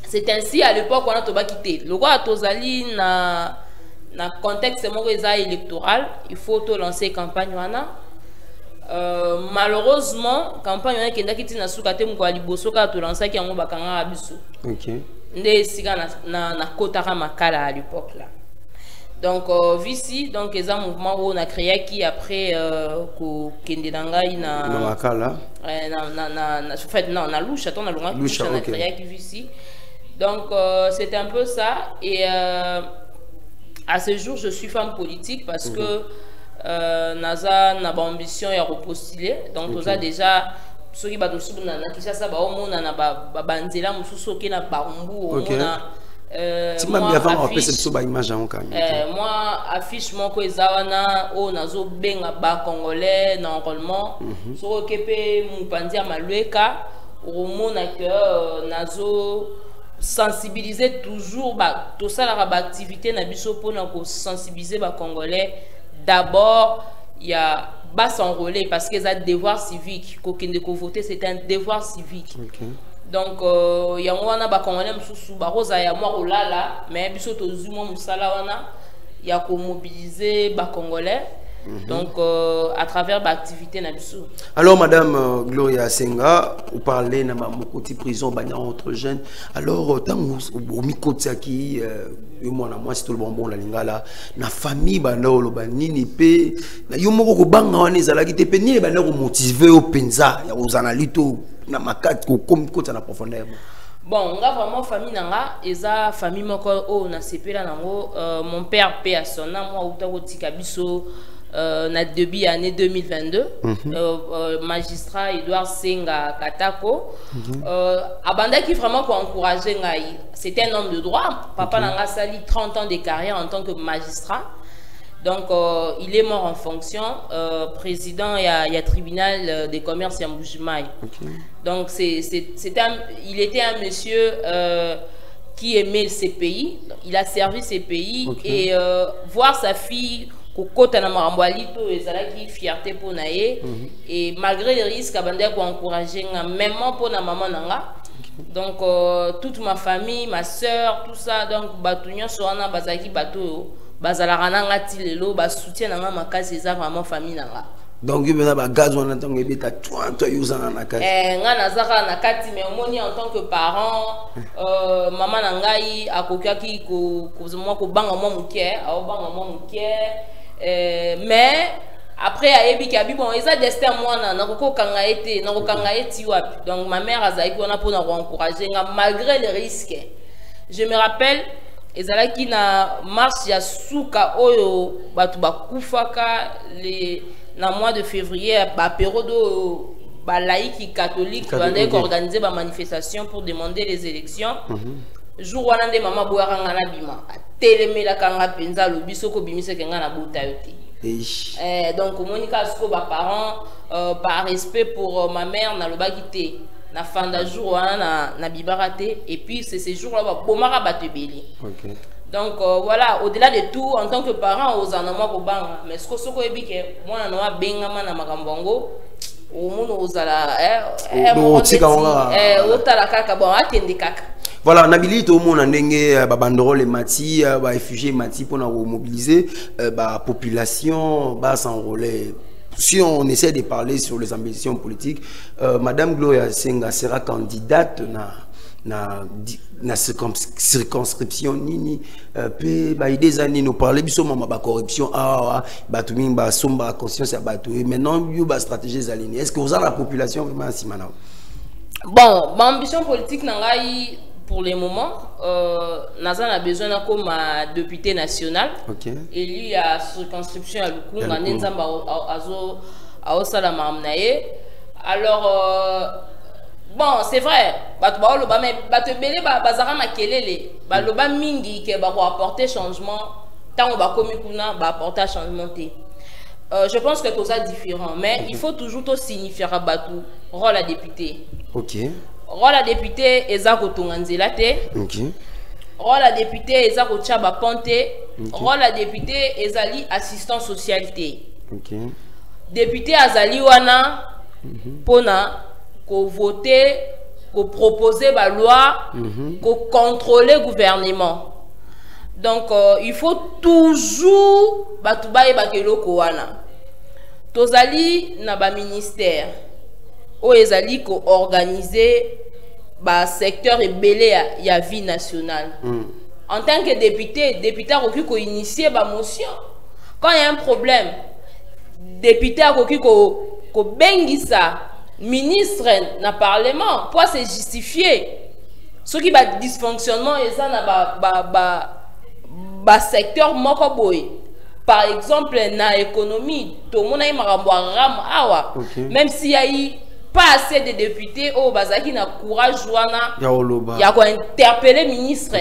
C'est ainsi à l'époque on a tout quitté. Le roi Tozali na contexte électoral, il faut tout lancer campagne wana. Malheureusement, campagne wana kenda kiti na sukate mko liboso ka to lancer ki yango bakanga abiso. Nde sika na kotara makala à l'époque là. Donc, Vici, donc, ils ont un mouvement où on a créé qui après Kendenanga, on a Loucha, on a créé qui Vici. Donc, c'était un peu ça. Et à ce jour, je suis femme politique parce que Naza n'a pas ambition et a repostuler. Donc, on a déjà ceux qui battent sur na Kinshasa, ba omo na ba banzela mususu ke na barumbu moi affiche mon koezawana o nazo benga ba congolais normalement so kepe mupandia malweka romona que nazo sensibiliser toujours ba to ça la activité na biso pona ko sensibiliser ba congolais. D'abord il y a bas s'enrôler parce que c'est un devoir civique ko voter, c'est un devoir civique. Donc il y a un ba congolais mususu ba rosa ya moi olala mais biso to zuma musala wana il y a ko mobiliser ba congolais. Donc à travers l'activité na biso. Alors madame Gloria Senga, vous parlez na mokoti prison banya entre jeunes. Alors tant au mikoti aki moi c'est tout le bonbon la lingala na famille bana lo banini pe na yo moko ko banga wana ezala ki te pe ni bana ko motiver au penza ya ozana lito na makati ko comme kota na profondeur. Bon, on a vraiment famille nanga, eza famille moko o na sepela nango, mon père paie à son nom, moi outa otika biso na début année 2022, magistrat Edouard Senga Katako, abanda qui vraiment pour encourager ngai. C'était un homme de droit, papa nanga sali 30 ans de carrière en tant que magistrat. Donc, il est mort en fonction, président et tribunal de commerce à Mbujimaï. Donc, il était un monsieur qui aimait ses pays, il a servi ses pays, et voir sa fille, Kokota na Maramboualito, et fierté pour Naé, et malgré les risques, Abandé a encouragé, même pour na maman nanga. Donc, toute ma famille, ma soeur, tout ça, donc, Batounia, Soana, Bazaki, Batou. Bazalarana tilelo ba soutien na ma case eza vraiment famille nanga. Donc il y a ba gaz on entend que beta toi yuzana na case. Nga nazaka na kati mais omoni en tant que parent maman nangai akokaki ko ko banga mo mukie, a banga mo mukie mais après ayebi ki abi bon eza destin mwana na ko kanga ete na ko kanga eti wapi. Donc ma mère azaki ona pour na encourager nga malgré les risques. Je me rappelle ezalaki na marche ya suka oyo batu bakufaka na mois de février ba période ba laïque catholique bandé organiser ba manifestation pour demander les élections. Jour wana nde mama boyaranga na bima atelemela kanga penza lo biso ko bimise kenga na buta yote. Donc monika sko ba parents par respect pour ma mère na lo bakité na fin de jour na bibarate et puis c'est ces jours là bomara batebeli. Donc voilà, au-delà de tout en tant que parent aux anama ko banga mais ce que soko ebike mwana na bengama na makambongo o muno ozala otala kaka bon atende kaka. Voilà, Nabili, tout le monde a ndenge babandoro les mati, ba réfugiés mati pour nous mobiliser, ba population, ba s'enrôler. Si on essaie de parler sur les ambitions politiques, Madame Gloria Senga sera candidate na circonscription nini pe ba des années nous parler biso mama ba corruption ba tout min ba somba conscience ya ba tout maintenant yo ba stratégies alignées. Est-ce que vous avez la population vraiment si maintenant? Bon, ma ambition politique nangai pour le moment, Nazan a besoin d'un comme député national. Élu à circonscription à Lukunga, Nenzamba à Osalama Amnaye. Alors, bon, c'est vrai, mais Batebele, Bazara Makelele, Baloba Mingi, qui va apporter changement, tant on va communiquer, va apporter changement. Je pense que tout ça est différent, mais il faut toujours signifier à Batou, rôle à député. Rôle à député ezako tunganzela te. Rôle à député ezako tchaba ponte. Rôle à député ezali assistant socialité. Député azali wana pona ko voter, ko proposer ba loi, ko contrôler gouvernement. Donc il faut toujours batubaye bakeloko wana. Tozali na ba ministère o ezali ko organiser ba secteur ebele ya vie nationale. En tant que député a ko initier ba motion. Quand il y a un problème, député a ko bengisa ministre na parlement pour se justifier ce qui va dysfonctionnement et ça na ba secteur moko boy. Par exemple na économie, tout le monde a ram awa. Même s'il y a eu pas assez de députés au Bazaki na courage wana ya ko interpeller ministre.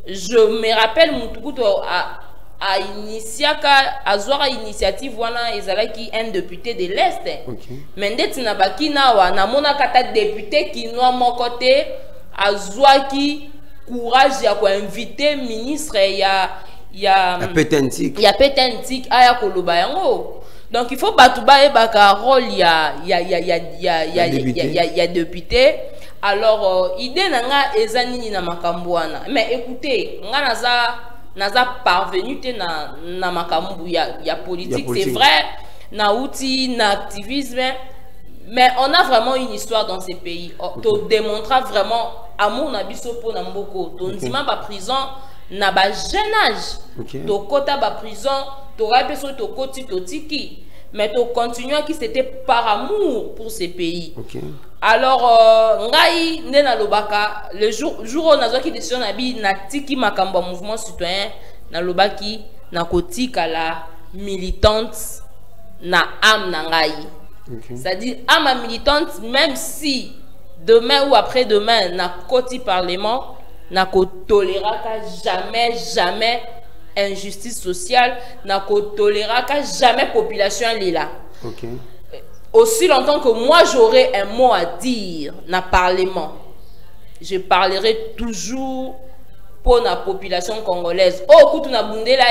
Je me rappelle Mutukuto a initiaka azwara initiative wana ezalaki un député de l'Est. Mendet na bakina wana mona kata député qui noa mon côté azwaki courage ya ko inviter ministre ya petentique aya koloba yango. Donc il faut batouba et baka rôle ya député. Alors idée nanga ezanini na makambwana. Mais écoutez, nga naza parvenu te na makambu ya politique, c'est vrai, na outil, na activisme, mais on a vraiment une histoire dans ces pays. To démontra vraiment amour na biso po na mboko. To ndima ba prison na ba jeune âge. To kota ba prison, to rapeso to koti to tiki. mais tu continues qui c'était par amour pour ces pays. Alors ngai nena lobaka le jour où nazaki décision na bi na tiki makambo mouvement citoyen na lobaki na kotika la militante na âme na ngai. C'est-à-dire âme militante, même si demain ou après-demain na koti parlement na ko tolérera jamais injustice sociale, na ko tolérera jamais population lila. Aussi longtemps que moi j'aurai un mot à dire dans le Parlement, je parlerai toujours pour la population congolaise. Oh, quand on a bundé là,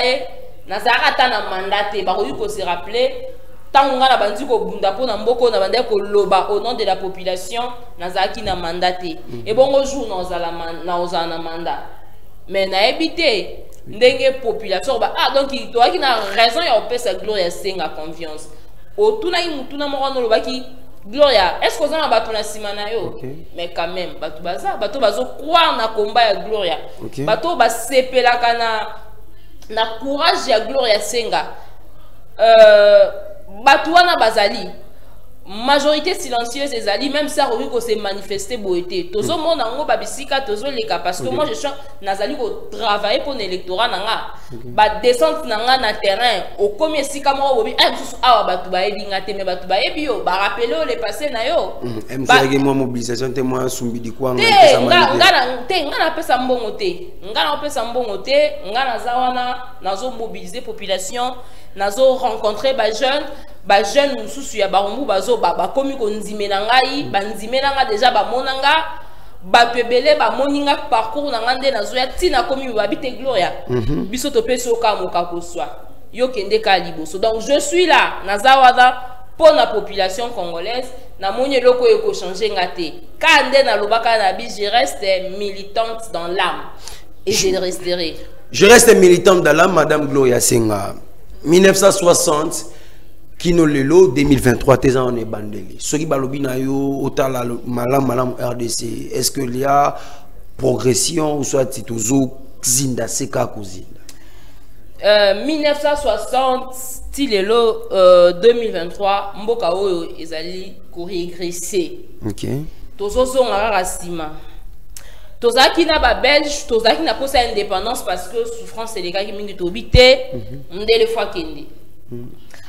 nazarata na mandaté, bah il faut se rappeler. Tant on a bandi ko bunda pour namboko na bande ko loba au nom de la population, nazaki na mandaté. Et bon au jour na na mandat. Mais na évité ndenge population bah donc il doit qu'il a raison ya opé sa gloire ya senga confiance. Otuna mutuna moko lobaki Gloria, est-ce que vous avez battu simana yo? Mais quand même, batu bazo croire na combat ya Gloria. Batu ba sepela kana na courage ya Gloria Senga. Batu wana bazali majorité silencieuse des alliés, même ça Roriko s'est manifesté boité. Tozo mon nango babisika tozo leka parce que moi je suis nazali ko travailler pour l'électorat nanga. Ba descente nanga na terrain au premier sika mo bobi awa batu ba ebinga te me batu ba ebio ba rappeler le passé na yo. MCG mo mobilisation te mo sumbi di kwa ngana pesa mbongo te. Ngana pesa mbongo te, ngana zawana nazo mobiliser population, nazo rencontrer ba jeunes mususu ya barumbu bazo bakomi konzimela ngai banzimela nga déjà bamonanga bapebele bamoninga parcours nanga nde nazoya tina komi babite Gloria biso to peso ka moka koswa yo kende ka liboso. Donc je suis là nazawada pour la population congolaise na moni loko eko changer ngate ka nde na lobaka na bi je reste militante dans l'âme et je resterai. Je reste militante dans l'âme, Madame Gloria Senga. 1960 Kino Lelo 2023 tes ans on est bandeli. Ce qui balobi na yo otala malam RDC. Est-ce que il y a progression ou soit titozo zinda seka kuzinda? 1960 Tilelo 2023 mboka oyo ezali ko régresser. Tozo zonga rasima. Tozaki na ba belge, tozaki na posa indépendance parce que souffrance et les gars qui mingi tobité, ndele fois kende.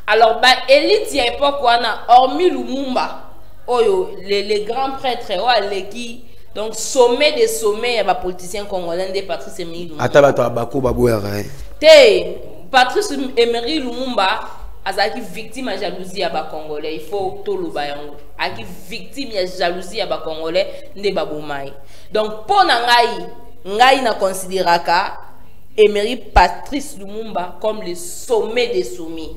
Alors, bah, élite à l'époque, hormis Lumumba, les grands prêtres, qui donc sommet des sommets, il y a des politiciens congolais, des Patrice Emery Lumumba. Patrice Emery Lumumba, azaki victime de jalousie à ba congolais. Il faut tout le bayango. Aki victime de jalousie à ba congolais, ne babomai. Donc, pour ngai na considéraka Emery Patrice Lumumba comme le sommet des sommets.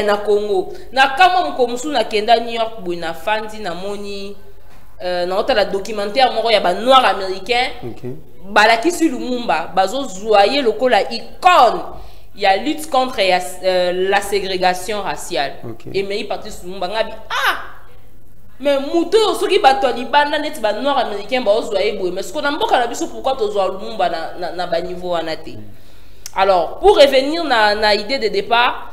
Na Congo. Na kama mkomusu na kenda New York na fandi na moni na otala documentaire moko ya ba noir américain. Balakisi Lumumba bazo zoyer lokola icône ya lutte contre la ségrégation raciale. Emery Patrice Lumumba ngabi mais muto soki bato libanda neti ba noir américain ba ozoyer boye mais ce qu'on a mboka na biso pourquoi tozo Lumumba na ba niveau anate. Alors pour revenir na idée de départ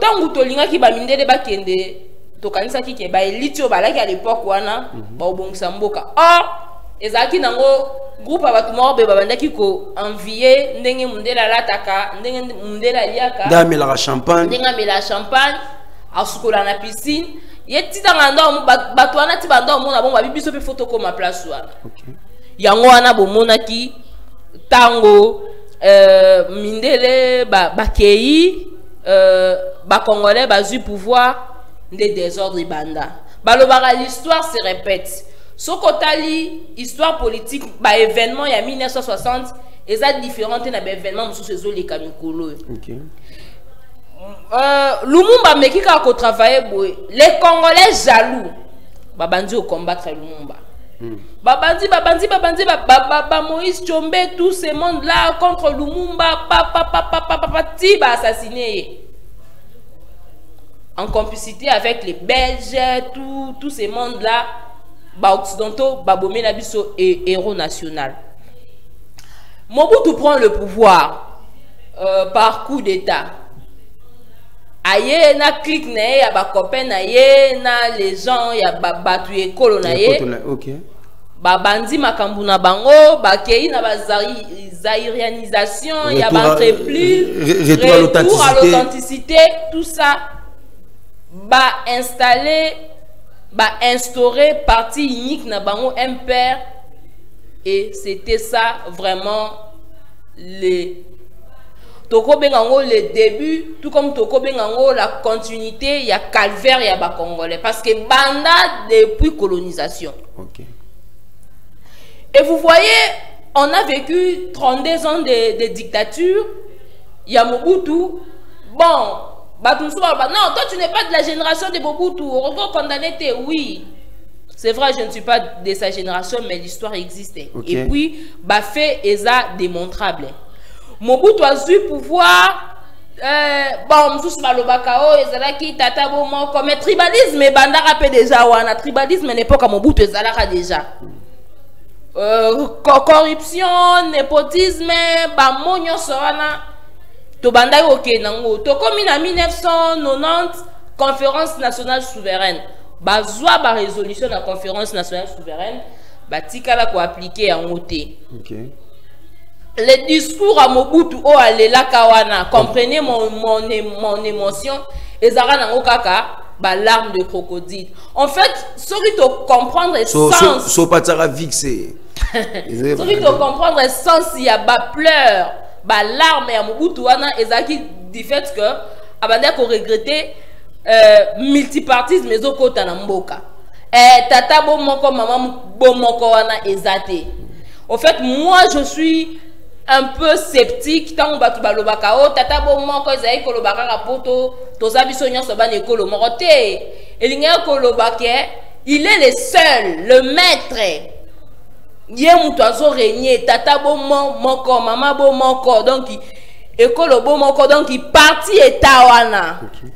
tangu tolinga ki ba mindele ba kende to kanisa ki ke ba elite ba laki à l'époque wana ba obongisa mboka ezaki nango groupe abatu moko be babandaki ko envier ndenge mundela lataka ndenge mundela liaka ndamela champagne ndenge mela champagne asukola na piscine yetita ngando batu wana ti bando mona bon babibiso pe photo ko ma place wana yango wana bomona ki tango mindele bakei ba congolais bazu pouvoir des désordres banda balobaka l'histoire se répète. Sokotali histoire politique ba événement ya 1960 eza différente na ba événement mususu ezoleka mikolo. Lumumba mekika ko travailler boy les Congolais jaloux babandi au combattre Lumumba. Babandi Moïse Tchombe tout ce monde là contre Lumumba ti ba assassiné en complicité avec les Belges tout ce monde là. Occidentaux, Babomé Nabiso et héros national. Mobutu prend le pouvoir par coup d'état. aye na clique na ye ya ba copain na ye na les gens ya batu ekolo na ye OK ba bandi makambu na bango ba kei na ba zairianisation ya ba entreprise retour à l'authenticité tout ça ba installer ba instaurer parti unique na bango MPR et c'était ça vraiment Toko Bengango le début, tout comme Toko Bengango la continuité, il y a calvaire, il y a bas congolais. Parce que Banda depuis colonisation. OK. Et vous voyez, on a vécu 32 ans de dictature. Il y a Mobutu. Bon, non, toi tu n'es pas de la génération de Mobutu. Encore condamné, oui. C'est vrai, je ne suis pas de sa génération, mais l'histoire existait. Okay. Et puis, fait Eza démontrable. Mobutu a eu pouvoir. Bon, tous malobakao, ezalaki tata bomo comme tribalisme, banda rappé déjà wana tribalisme n'est pas comme Mobutu ezalaka déjà. Corruption, népotisme, bamonyo soana. To banda ok nango. To comme en 1990 conférence nationale souveraine. Bazwa ba résolution de la conférence nationale souveraine, batikala ko appliquer en côté. OK. Le discours à Mobutu o alela kawana, comprenez mon émotion, ezara nango kaka ba larme de crocodile. En fait, ce qui te comprendre sens. So patara vixé. Ce qui te comprendre sens il y a ba pleurs, ba larme à Mobutu wana ezaki du fait que abanda ko regretter multipartisme mais au côté na mboka tata bomoko maman bomoko wana ezate. En fait moi je suis un peu sceptique tant batu balobaka o tata bomoko ezai kolobaka rapoto toza biso nyonso ba nekolo morote elinga kolobake il est le seul le maître ye mutu azo régner tata bomoko maman bomoko donc ekolo bomoko donc il parti état wana. Okay.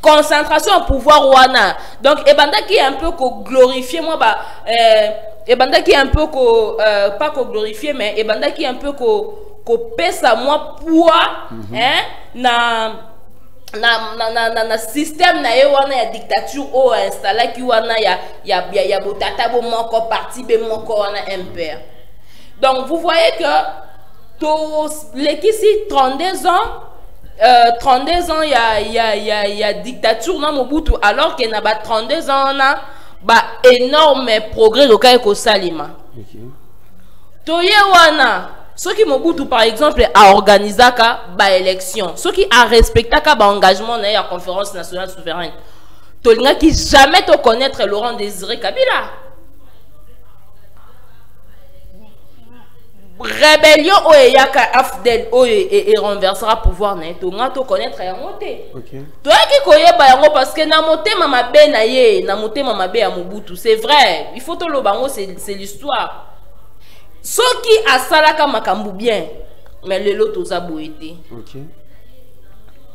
Concentration au pouvoir wana. Donc ebanda qui est un peu ko glorifier moi ebanda qui est un peu ko pas ko glorifier mais ebanda qui est un peu ko pesa moi poids na système na wana ya dictature o installé qui wana ya botata bo moko parti be moko wana impère. Donc vous voyez que tous les ici 32 ans 32 ans, il y a dictature dans Mobutu, alors qu'il y a 32 ans, on a énorme progrès au Kaiko Salima. Toye wana, ceux qui Mobutu par exemple a organisé ba élection, ceux qui a respecté ba engagement dans la conférence nationale souveraine. Tolinga qui jamais te connaître Laurent Désiré Kabila. Rébellion oyaka afdel et renversera pouvoir neto ngato connaître ya moté. OK. Toi qui koyeba yango parce que na moté mama be na ye, na moté mama be ya Mobutu, c'est vrai. Il faut to lo bango c'est l'histoire. Ce qui a salaka makambu bien, mais le lot toza boité. OK.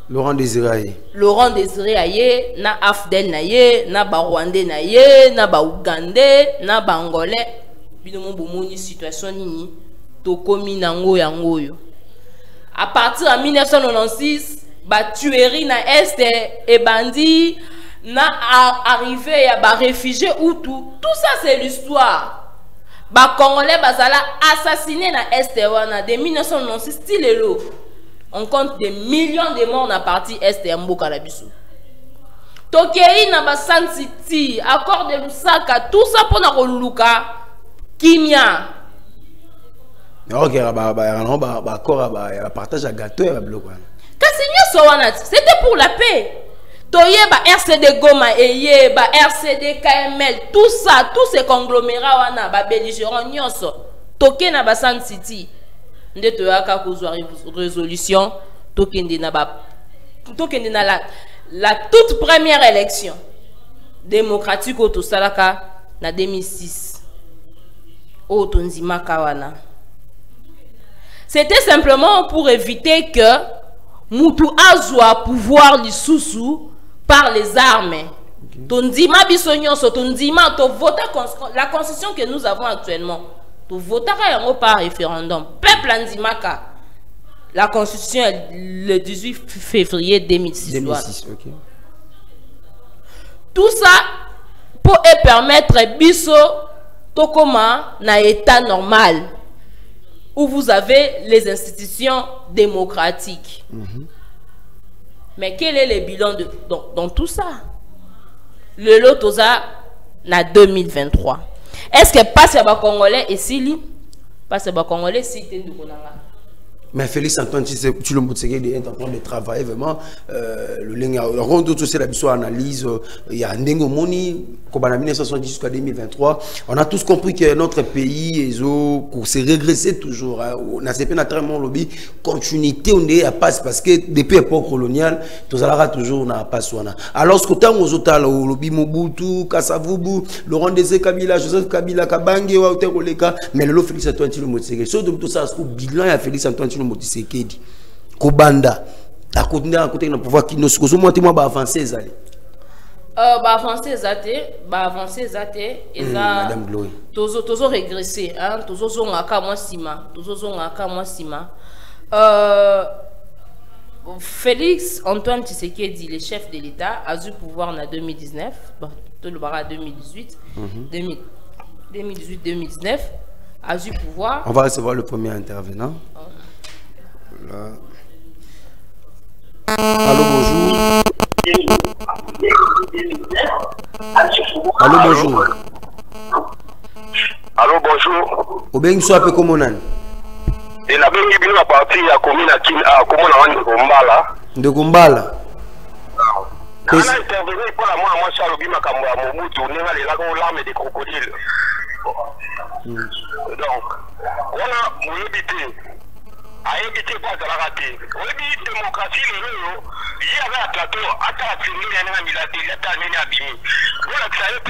Laurent Désiré. Laurent Désiré aye, na afdel na ye, na ba Rwandais na ye, na ba Ougandais, na ba Angolais. Bino mo bomoni situation nini? À partir de 1996, la tuerie na Est et bandit na arrivé à ba réfugiés ou tout ça c'est l'histoire. Ba Congolais bazala assassiné na Est wana de 1996 style lo. On compte des millions de morts na partie Est et Mboka la biso. Tokei na ba San City, accord de Lusaka, tout ça pour na Luka Kimia. OK, partage à gâteau et bloc. C'était pour la paix. Toye ba RCD Goma et ba RCD KML, tout ça, tous ces conglomérats wana ba belligérants nyonso. Toke na ba San City. Nde toyaka kozwa résolution tokende na la toute première élection démocratique au Tosalaka na 2006. Au Tonzima Kawana. C'était simplement pour éviter que Moutou Azwa pouvoir l'issoussou par les armes. Tondima bisonyoso, tondima to vota la constitution que nous avons actuellement. To vota par référendum. Peuple andimaka. La Constitution est le 18 février 2006. 2006, ok. Tout ça pour permettre biso tokoma na état normal où vous avez les institutions démocratiques. Mais quel est le bilan dans tout ça? Le lot toza na 2023. Est-ce que passe à Congolais et Sili? Passe à Congolais si tu es mais Félix Antoine Tshilombo-Tshisekedi est en train de travailler vraiment le linga rond aussi la biso analyse il y a Ndengo Moni comme en 1970 jusqu'à 2023 on a tous compris que notre pays s'est régressé toujours on a pas très bon lobby continuité on est à passe parce que depuis l'époque coloniale tout ça toujours na passe alors ce que tant aux autres le lobby Mobutu Kasavubu Laurent Désiré Kabila Joseph Kabila Kabange wa Otekoleka mais le Félix Antoine Tshilombo-Tshisekedi so de tout ça au bilan ya Félix Antoine Tshisekedi Kobanda à continuer à côté de pouvoir qui nous sommes moi ba avancer zali ba avancer zate et ça Madame Glory tozo régresser hein tozo ngaka moi sima Félix Antoine Tshisekedi le chef de l'État a eu pouvoir en 2019 bon tout le bara 2018 2018-2019 a eu pouvoir. On va recevoir le premier intervenant. Là. Allô, bonjour. Allô, bonjour. Allô, bonjour. Au bien, soit peu comme on a. Et la bengi bino la partie ya commune à Komona de Gombala. De Gombala. On a intervenu pour la moi Charles Bima Kamwa Mobutu, on a les lagons larmes des crocodiles. Donc, on a mon habité. A évité quoi de la rater. On dit démocratie, le il y avait un plateau, à la finir, il y a un militaire, il y a un abîmé.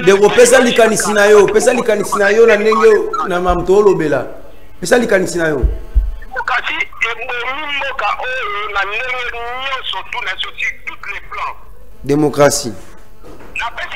De pesa likanisinayo na ndenge na mamtolo bela. Pesa likanisinayo. Démocratie et mboka oyo na ndenge nyonso tout na sur tous les plans. Démocratie. La pesa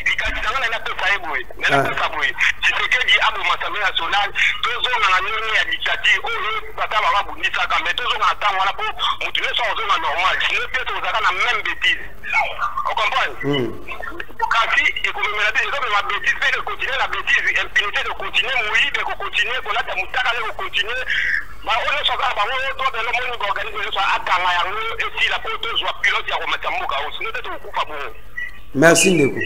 likanisinayo na pesa eboye. Na pesa boye. Tshisekedi abo masambe national, tozo na ndenge ya dictature oyo tata ba bundisa ka mais tozo na tango na po mutu ne sont normal. Sinon peut-être vous avez la même bêtise. On comprend? Démocratie et comme on a dit, la bêtise fait de continuer la bêtise, impunité de continuer oui, de continuer pour la mutaka de continuer. Bah on est sur ça, bah on doit de l'homme organiser ça atanga ya et si la poto soit pilote ya remettre mboka sinon peut-être vous coupa bon. Merci Ndeko.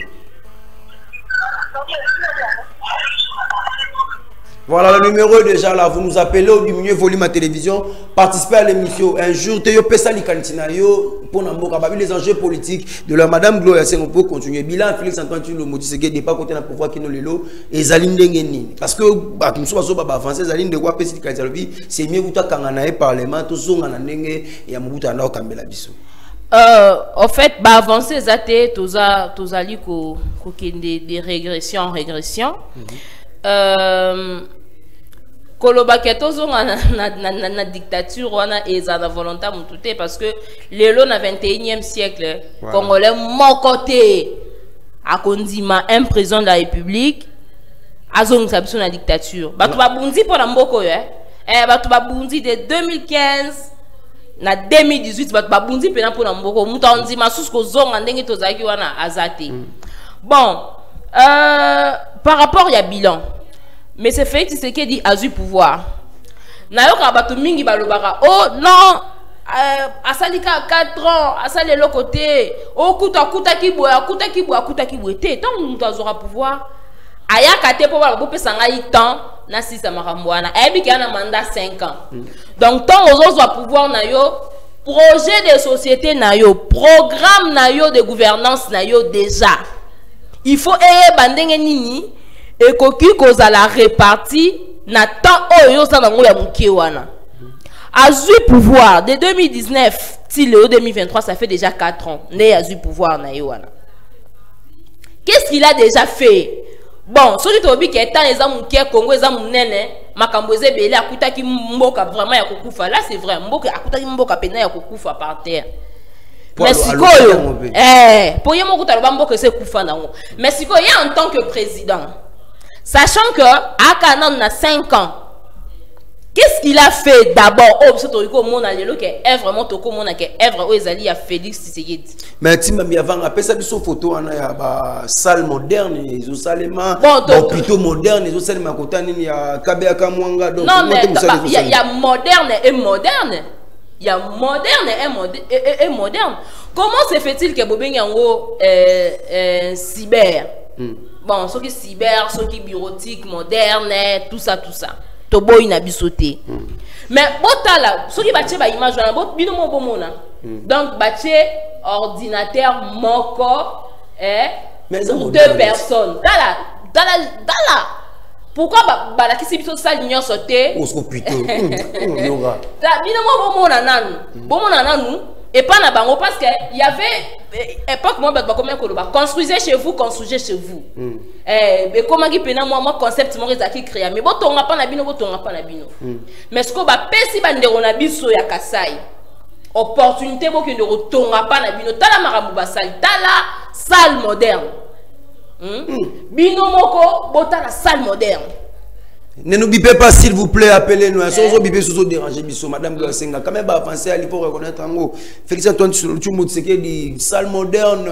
Voilà le numéro est déjà là. Vous nous appelez au diminuer volume à télévision. Participez à l'émission. Un jour, Théo Pessali Kanitinayo pour les enjeux politiques de la Madame Gloria. On peut continuer. Bilan Félix Antoine Tshisekedi n'est pas côté d'un pouvoir qui nous l'élo. Et Zaline Dengeni. Parce que, comme ça, on va avancer. Zaline de quoi Pessali Kanitinayo, c'est mieux que Kanganae Parlement. Tout ça, on a Nenge et Amubuta Nao Kambela Bisso. En fait, bah avancer zate toza li ko des régressions en régression. Koloba ketozo na dictature wana eza na volonté mutute parce que lelo na 21e siècle congolais mon côté a kondima un président de la République azongisa biso na dictature batu babundi pona mboko yo batu babundi de 2015 na 2018 batu babundi pena pona mboko mutu ondima susko zonga ndenge tozaki wana azate. Bon par rapport ya bilan mais c'est fait que c'est qui dit a eu pouvoir nayo ka batu mingi balobaka oh non asalika 4 ans asale le côté oh kuta kiboya te tant mutu azora pouvoir aya kate po ba bopesa ngai temps na sisa makamboana ebi kana mandat 5 ans donc tant aux pouvoir nayo projet de société nayo programme nayo de gouvernance nayo déjà il faut bandenge nini et koki kozala réparti na temps oyo sa nango ya mukie wana azui pouvoir de 2019 till 2023 ça fait déjà 4 ans né azui pouvoir na wana. Qu'est-ce qu'il a déjà fait? Bon soki tobi ke tant eza mukie Congo eza munene makambo eze belé akutaki mboka vraiment ya kokufa là c'est vrai mboka akutaki mboka pena ya kokufa par terre. Mais sikoyo pour yemo kutaloba mboka ese kufa nango mais sikoyo en tant que président sachant que Akanan a 5 ans, Qu'est-ce qu'il a fait d'abord? Oh, c'est au monde à l'élo que est vraiment au monde que Evre Oezali a Félix Tshisekedi. Mais tu m'as mis avant après ça sur photo on a salle moderne ils ont salement bon plutôt moderne ils ont salement côté il y a Kabea Kamwanga donc non mais il y a moderne et moderne. Il y a moderne et moderne. Comment se fait-il que Bobeng yango cyber? Bon, ce qui cyber, ce qui bureautique, moderne, tout ça. Tobo inabisoté. Mais botala, ce qui bâtit ba image na bot bino mo bomona. Donc bâtit ordinateur moko pour 2 personnes. Dala. Pourquoi la qui biso ça l'union sauté? On se plutôt. Yoga. Bino mo bomona nanu et pas na bango parce que il y avait époque moi comment koloba construisez chez vous. Comment qui pena moi concept mo ezaki créer mais botonga pas na bino. Mais ce ko ba pesi bandero na biso ya Kasai opportunité bo ke ndero tonga pas na bino tala marabu basali tala salle moderne. Bino moko botala salle moderne. Ne nous bipez pas s'il vous plaît, appelez-nous. Sans bipez sous déranger biso madame Glosenga. Quand même avancer il faut reconnaître en gros. Félix Antoine tout le monde sait que dit salle moderne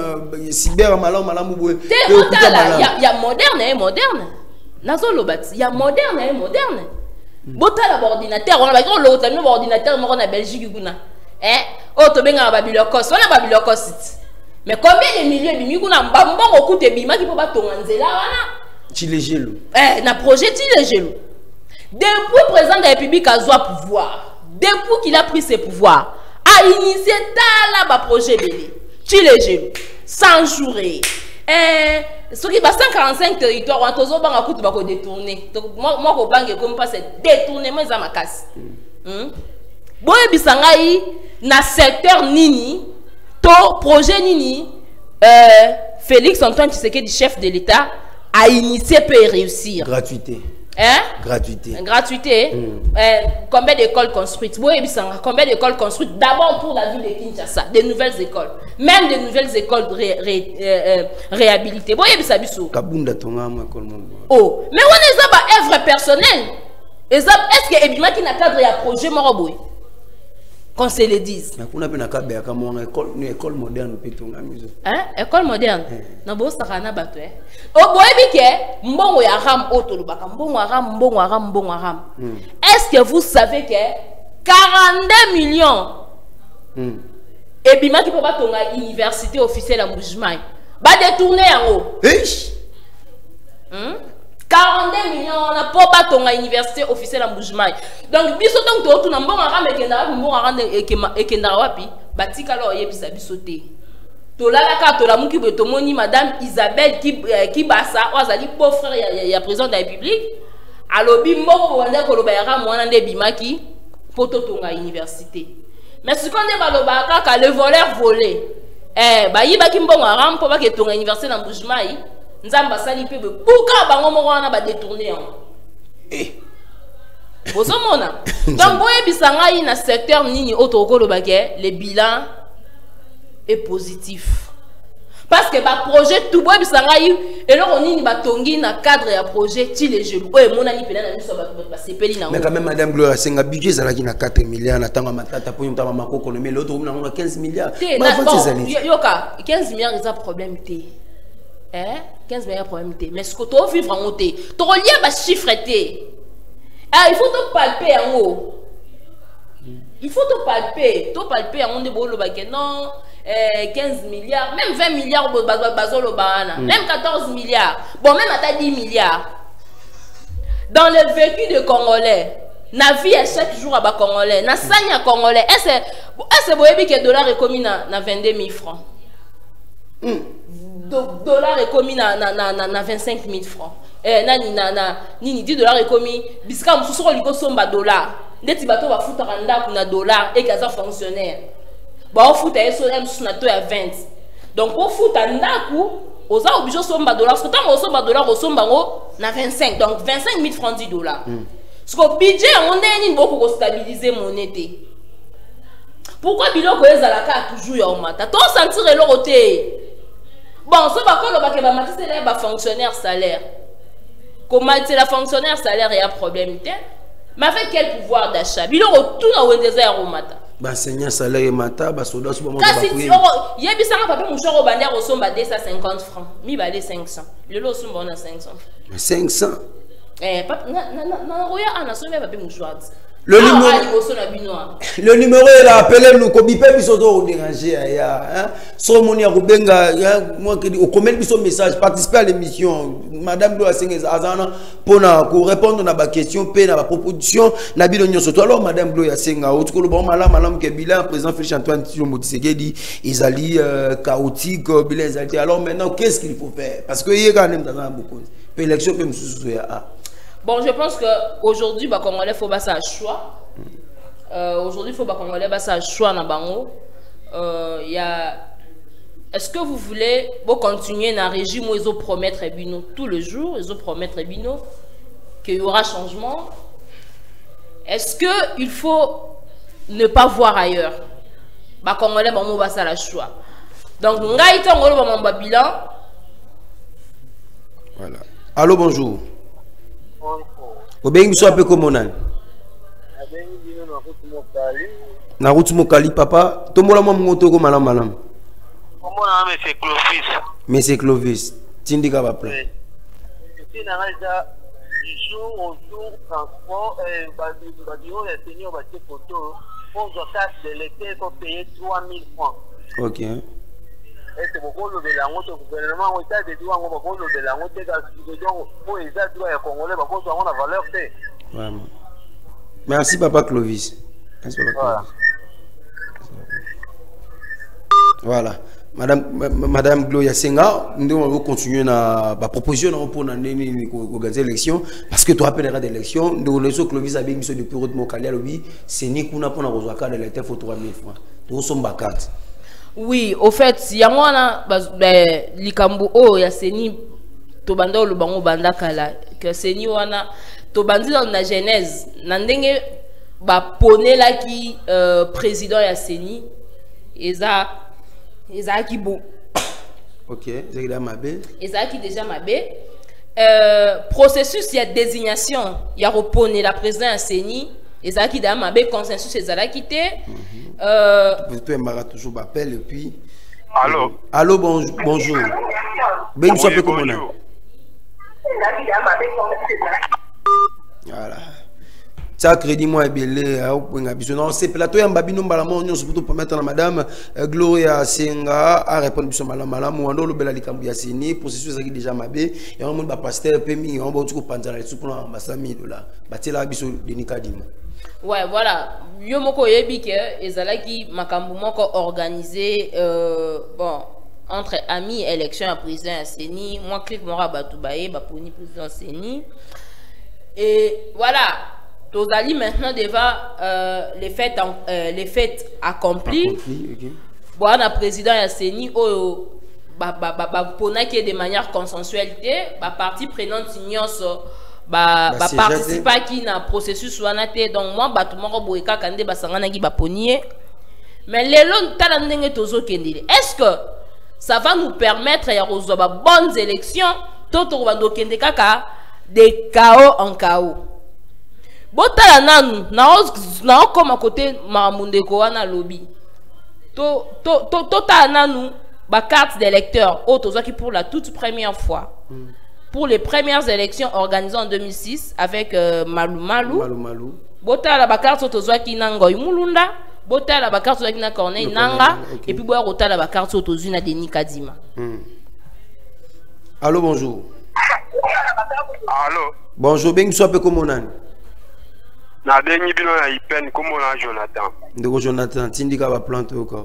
cyber malamu boue. Il y a moderne et moderne. Nazo lobati, il y a moderne et moderne. Botala ordinateur, on a pas l'autre ordinateur on a Belgique kuna. Oh to benga babilokos, on a babilokos. Mais combien de milliers de mikuna mbambo okute bima qui peut pas tonga nzela wana? Tilégelo. Na projet Tilégelo. Depuis le président de la République a joué pouvoir, depuis qu'il a pris ses pouvoirs, a initié un projet Tilégelo. 100 jours. Ce qui va 145 territoires, on a toujours détourné. Donc, moi, je comme pas c'est détournement, ça m'a cassé. Bon, et puis, na secteur Nini, to projet Nini, Félix Antoine Tshisekedi, chef de l'État, a initié peut réussir. Gratuité. Gratuité. Combien d'écoles construites? Combien d'écoles construites? D'abord pour la ville de Kinshasa, des nouvelles écoles. Même des nouvelles écoles réhabilitées. Kabunda tonga ma école. Oh, mais on est pas œuvre personnelle. Est-ce que Ebima qui n'a cadre et projet moroboui? Qu'on se le dise. On a une école moderne. École moderne. Non, bon, ça n'a pas battu. Au bout de mbongo ya ram otolubaka mbongo aram. Est-ce que vous savez que 42 millions et bima qui peut pas tomber à université officielle à Mbujimai va détourner en haut. 42 millions on n'a pas tomber à université officielle à Mbujimai. Donc biso donc to tuna mbongo aram et kenda wapi batika lo yebisa bisoté. Tolalaka tolamuki betomoni madame Isabelle qui basa ozali beau-frère ya président de la République alobi mboko wanda koloba ya mwana nde bimaki poto tonga université. Mais ce qu'on dit balobaka ka le voleur volé ba yibaki mbongo aram po ba ke tonga université na Mbujimai nzamba sali pe buka bango moko wana ba détourner bozomona. Donc boye bisanga yi na secteur nini otokolo bake le bilan est positif parce que ba projet tout boy bisanga yi et là on ni ba tongi na cadre ya projet Tilégelo oye monani pena na biso ba sepeli na. Mais quand même madame Gloire Senga budget ça qui na 4 milliards na tanga matata pour yomta mama ko mais l'autre on a 15 milliards. Yoka 15 milliards c'est un problème té. 15 milliards problème té mais ce que to vivre en té to lié ba chiffre té. Il faut te palper en haut. Il faut te palper en haut de bolo baké non 15 milliards, même 20 milliards même 14 milliards. Bon même à 10 milliards. Dans le vécu de Congolais, na vie à chaque jour à bas Congolais, na sanya Congolais, est-ce boyebi que dollar est commis na 22 000 francs. Dollar est commis na 25 000 francs. Ni 10 dollars est commis biska msusu liko somba dollar ndeti bato ba futa randa kuna dollar et kaza fonctionnaire ba on futa eso msusu na to ya 20 donc pour futa ndaku oza obligé somba dollar parce que tant somba dollar osomba ngo na 25 donc 25 000 francs 10 dollars parce que budget on est ni beaucoup stabiliser monnaie. Pourquoi biloko ezalaka toujours ya omata to sentir eloko te bon so ba ko lo ba ke ba matise ba fonctionnaire salaire. Comment c'est la fonctionnaire salaire et un problème? Mais avec quel pouvoir d'achat? Il retourne à Wendeza Romata. Seigneur salaire mata, soldat sur Kasi il y a bien ça papa mon cher au bannière au somba 250 francs. Mi balé 500. Le lot somba on a 500. 500. Papa na roya ana somba papa mon choix. Le numéro est là, appelez-nous, comme il peut nous déranger. Somoni Rubenga, moi qui au commet son message, participer à l'émission. Madame Gloria Senga pour répondre à ma question, à ma proposition. Alors, Madame Gloria Senga, au tout cas, Madame Kebila, président Félix Antoine Tshisekedi, ils allaient chaotique, alors maintenant, qu'est-ce qu'il faut faire? Parce que il y a quand même beaucoup. L'élection peut me soucier. Bon, je pense qu'aujourd'hui, il faut passer à choix. Aujourd'hui, il faut passer à choix dans Bango. Est-ce que vous voulez continuer dans le régime où ils ont promettre tous les jours, ils ont promettre qu'il y aura changement? Est-ce qu'il faut ne pas voir ailleurs? Congolais, on va passer à choix. Donc, on va passer bilan. Voilà. Allô, bonjour. Obengi so ape komona na route Mokali papa tomola mo moto ko malam malam komona monsieur Clovis. Monsieur Clovis tindika ba plan ici na raja jour au jour transport badio ya senior ba te photo pour carte de l'été faut payer 3000 francs. OK. Est-ce que vous le lango to gouvernement au état de droit on va le lango te ga donc pour les droits ya congolais ba ko on a valeur té. Vraiment. Merci papa Clovis. Merci papa Clovis. Voilà. Madame Gloria Senga, nous allons continuer na proposition pour organiser l'élection parce que tu rappelleras d'élection nous le Clovis a bien mis depuis route Mokali lobby c'est ni kuna pour rejoindre carte de l'état faut 3000 francs. Nous sommes ba carte. Oui, au fait, il y a moi likambo o ya seni to banda lo bango banda kala que seni wana to bandi dans la genèse na ndenge ba poné la ki président ya seni eza ki bo. OK, déjà mabé. Eza ki déjà mabé. Processus il y a désignation, il y a reponé la président ya seni eza ki da mabé consensus ezala quitté. Vous pouvez toujours m'appeler et puis. Allô. Allô, bonjour. Ben, vous savez comment on a. Voilà. Ça crédit moi belé non c'est plateau ya mbabino mbalamu nyonso pour permettre à madame Gloria Senga à répondre biso malamu ando lo bela likambu ya seni processus ezaki déjà mabé et on ba pasteur pemi on ba tuko panzana les pour ambassadeur $1000 batela biso Denis Kadima. Ouais, voilà. Yo moko yebi ke ezalaki makambu moko organisé bon entre amis élection à président à Seni, moi clique mora batubaye ba poni président Seni. Et voilà, tozali maintenant devant les fêtes accomplies. Okay. Bon, na président à Seni o pona qui de manière consensuelle ba partie prenante nyonso participer qui na processus wana te donc moi bato moko boyeka kande basangana ki baponier mais lelo tala ndenge tozo kendele est-ce que ça va nous permettre ya kozoba bonnes élections toto bando kende kaka de chaos en chaos botala nanu na koma côté mamunde ko wana lobby to tala nanu ba carte d'électeur o tozo ki pour la toute première fois pour les premières élections organisées en 2006 avec Malou. Bota la bakarte otozwaki na Ngoy Mulunda, bota la bakarte otozwaki na Corneille Nanga et puis boya bota la bakarte otozwi na Denis Kadima. Allô, bonjour. Allô. Bonjour, ben so pe comment nan? Na bengi bino na ipen comment na Jonathan. Ndeko Jonathan, tindika ba plante au cas.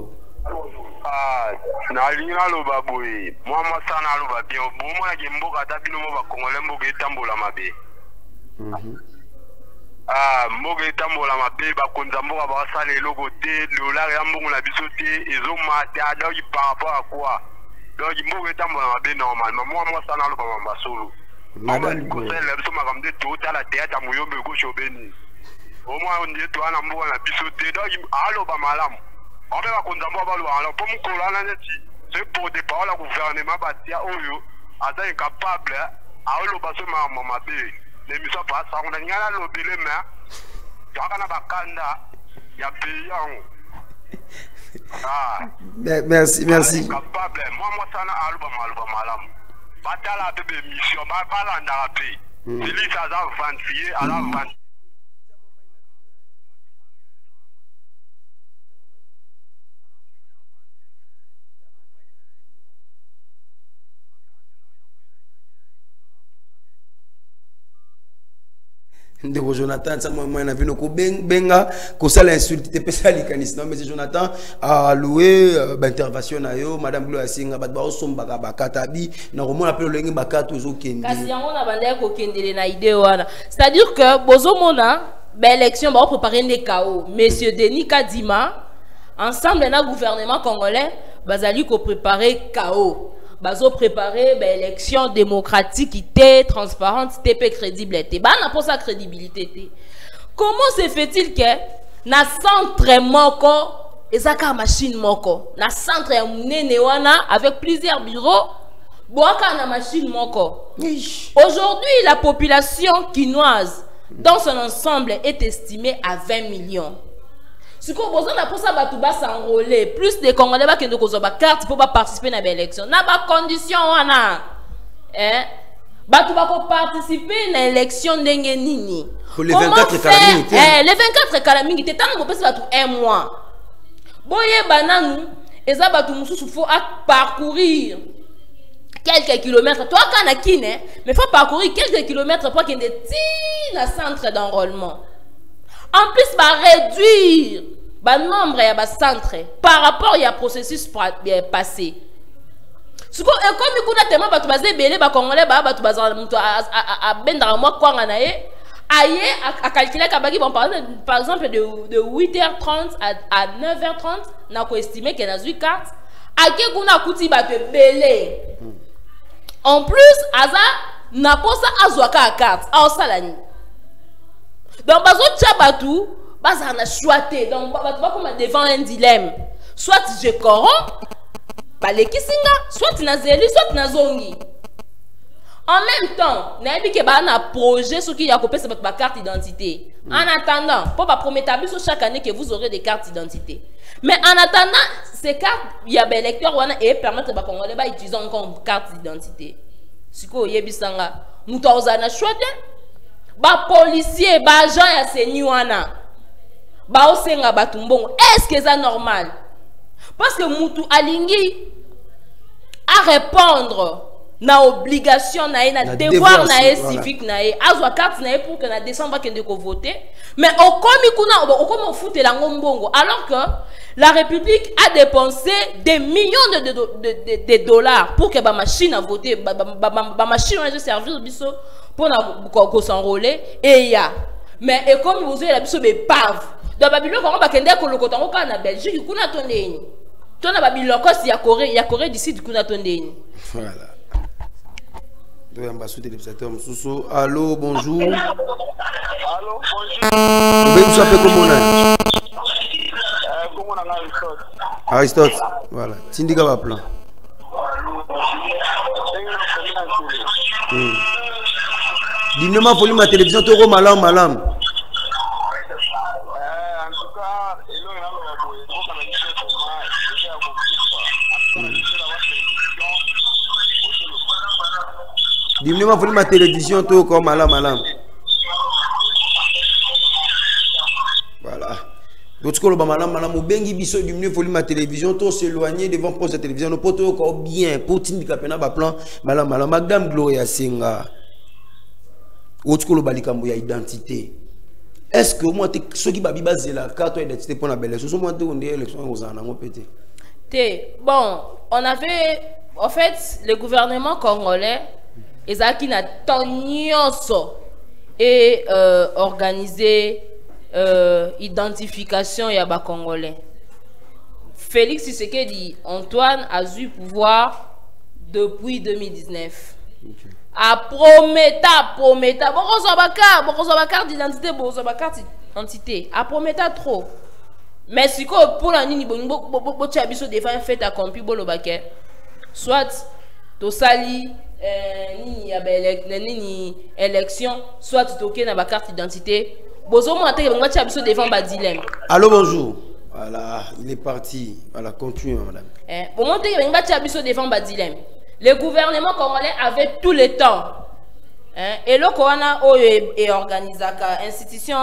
Na linga lo baboy moi masana lo ba bien bon moi ke mboka ta bino mo ba kongole mboka etambola mabe mboka etambola mabe ba konza mboka ba sala eloko te dollar ya mbongo na biso te ezo mata donc par rapport à quoi donc mboka etambola mabe normalement moi masana lo ba mbasolo madame conseil la biso makamde to ta la théâtre moyombe gauche obeni au moins on dit to ana mboka na biso te donc alo ba malamu on va konzambo balwa alors pour mon colonel neti c'est pour des paroles au gouvernement batia oyo ata incapable a lo baso ma mabe l'émission passe on a ngala lobile mais yakana bakanda ya payant. Ah. Merci. Capable. Moi ça na album malam. Batala de émission, bala na paix. Félix a 26 à la 20. Ndeko Jonathan, ça moi na vino ko benga ko sala insulte te pesa likanis non mais Jonathan a loué intervention na yo madame Gloire Singa bat ba osomba ka bakatabi na ko mona pelo lengi bakata ozo kende kasi yango na banda ko kendele na idée wana c'est-à-dire que bozo mona ba élection ba préparer des chaos monsieur Denis Kadima ensemble na gouvernement congolais bazali ko préparer chaos bazo préparer l'élection démocratique qui était transparente, qui était crédible. Bah n'a pas sa crédibilité. Comment se fait-il que na centre moko ezaka machine moko na centre ya munene wana avec plusieurs bureaux boaka na machine moko. Aujourd'hui la population quinoise dans son ensemble est estimée à 20 millions. Si vous avez s'enrôler, plus de Congolais qui ont des cartes pour participer à l'élection. N'a pas condition, participer à l'élection de pour les 24 Kalaming. Les 24 Kalaming, c'est un mois. Boye bananou, et ça faut parcourir quelques kilomètres. Toi, quand mais il faut parcourir quelques kilomètres pour qu'il y ait un centre d'enrôlement. En plus, réduire le nombre de centres par rapport au processus passé. Comme il y a tellement de gens qui ont Congolais, à calculer par exemple de 8h30 à 9h30, on a estimé qu'il y a une carte. En plus, on a pas carte. Donc, on a choisi. Donc, on va devant un dilemme. Soit je corromps, soit tu n'as zéli, soit tu n'as zongi. En même temps, on a un projet sur qui a coupé cette carte d'identité. En attendant, pour pas promettre chaque année que vous aurez des cartes d'identité. Mais en attendant, ces cartes, il y a des lecteurs qui permettent d'utiliser encore une carte d'identité. Si vous avez bisanga, nous avons choisi. Ba policier, ba agent ya senyuana. Ba osenga batumbongo. Est-ce que c'est normal? Parce que mutu alingi à répondre na obligation na devoir na civique na azwa carte na pour que na décembre que de voter. Mais au komi kuna au komi foutre la ngombongo alors que la République a dépensé des millions de dollars pour que ba machine à voter ba machine à servir biso pour s'enrôler et il y a mais et comme vous avez la biso be pave dans Babylone comment ba kende ko lokota ko na Belgique kuna tondeni tona Babylone ko si ya Corée d'ici du kuna tondeni voilà allô bonjour allô bonjour vous s'appelez comment on Aristote voilà Tindika va plan dis-moi pour ma télévision tu malam malam en tout cas dis-moi pour ma télévision tu comme malam malam voilà d'autres que le malam malam ou bengi biso dis-moi pour ma télévision tu s'éloigner devant poste de télévision nous poto ko bien pour Tindika pena ba plan malam malam madame Gloria Singa autre que le balikambo ya identité. Est-ce que moi ceux qui babi basé la carte d'identité pour la belle élection moi on dit élection aux en pété. Bon, on avait en fait le gouvernement congolais ezaki na tonyoso et organisé identification ya ba congolais. Félix Tshisekedi Antoine a eu pouvoir depuis 2019. Okay. A prometa bokozo ba carte d'identité bokozo ba carte d'identité a prometa trop mais si ko pour la nini bo tia biso devant fait accompli bolo baké soit to sali nini ya nini élection soit toqué na ba carte d'identité bozo mo ateke ngwa tia biso devant ba dilemme. Allô, bonjour. Voilà, il est parti. Voilà, continue madame. Pour monter ngwa tia biso devant ba dilemme. Le gouvernement congolais avait tout le temps. Et le Koana est organisaka institution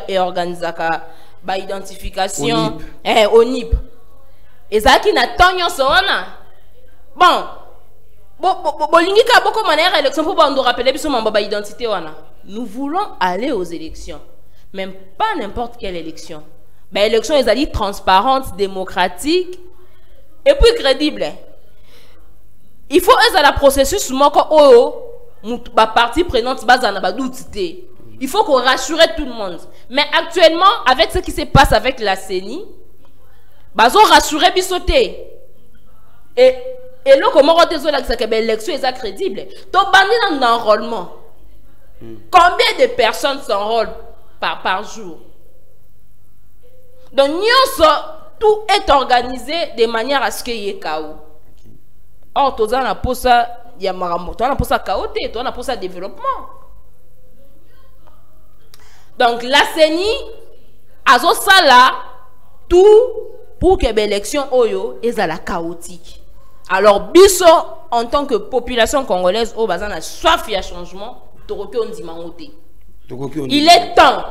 est organisaka ba identification ONIP. Et ça qui n'a tonyo soana. Bolingi ka boko manière élection pour nous rappeler biso mamba ba identité wana. Nous voulons aller aux élections. Même pas n'importe quelle élection. Bah élection est allée transparente, démocratique et puis crédible. Il faut être dans le processus moko ba partie prenante bazana ba doutité. Il faut qu'on rassure tout le monde. Mais actuellement avec ce qui se passe avec la CENI, bazo rassurer bisoté. Et là comment on dit que l'élection est crédible. Donc bandi dans l'enrôlement. Combien de personnes s'enrôlent par jour? Donc tout est organisé de manière à ce qu'il y ait chaos. Or, tout ça, on a pour ça, il y a marambo, on a pour ça chaoté, on a pour ça développement. Donc, la CENI, a ça là, tout pour que l'élection oyo est à la chaotique. Alors, biso, en tant que population congolaise, au bazan a soif et à changement, il est temps.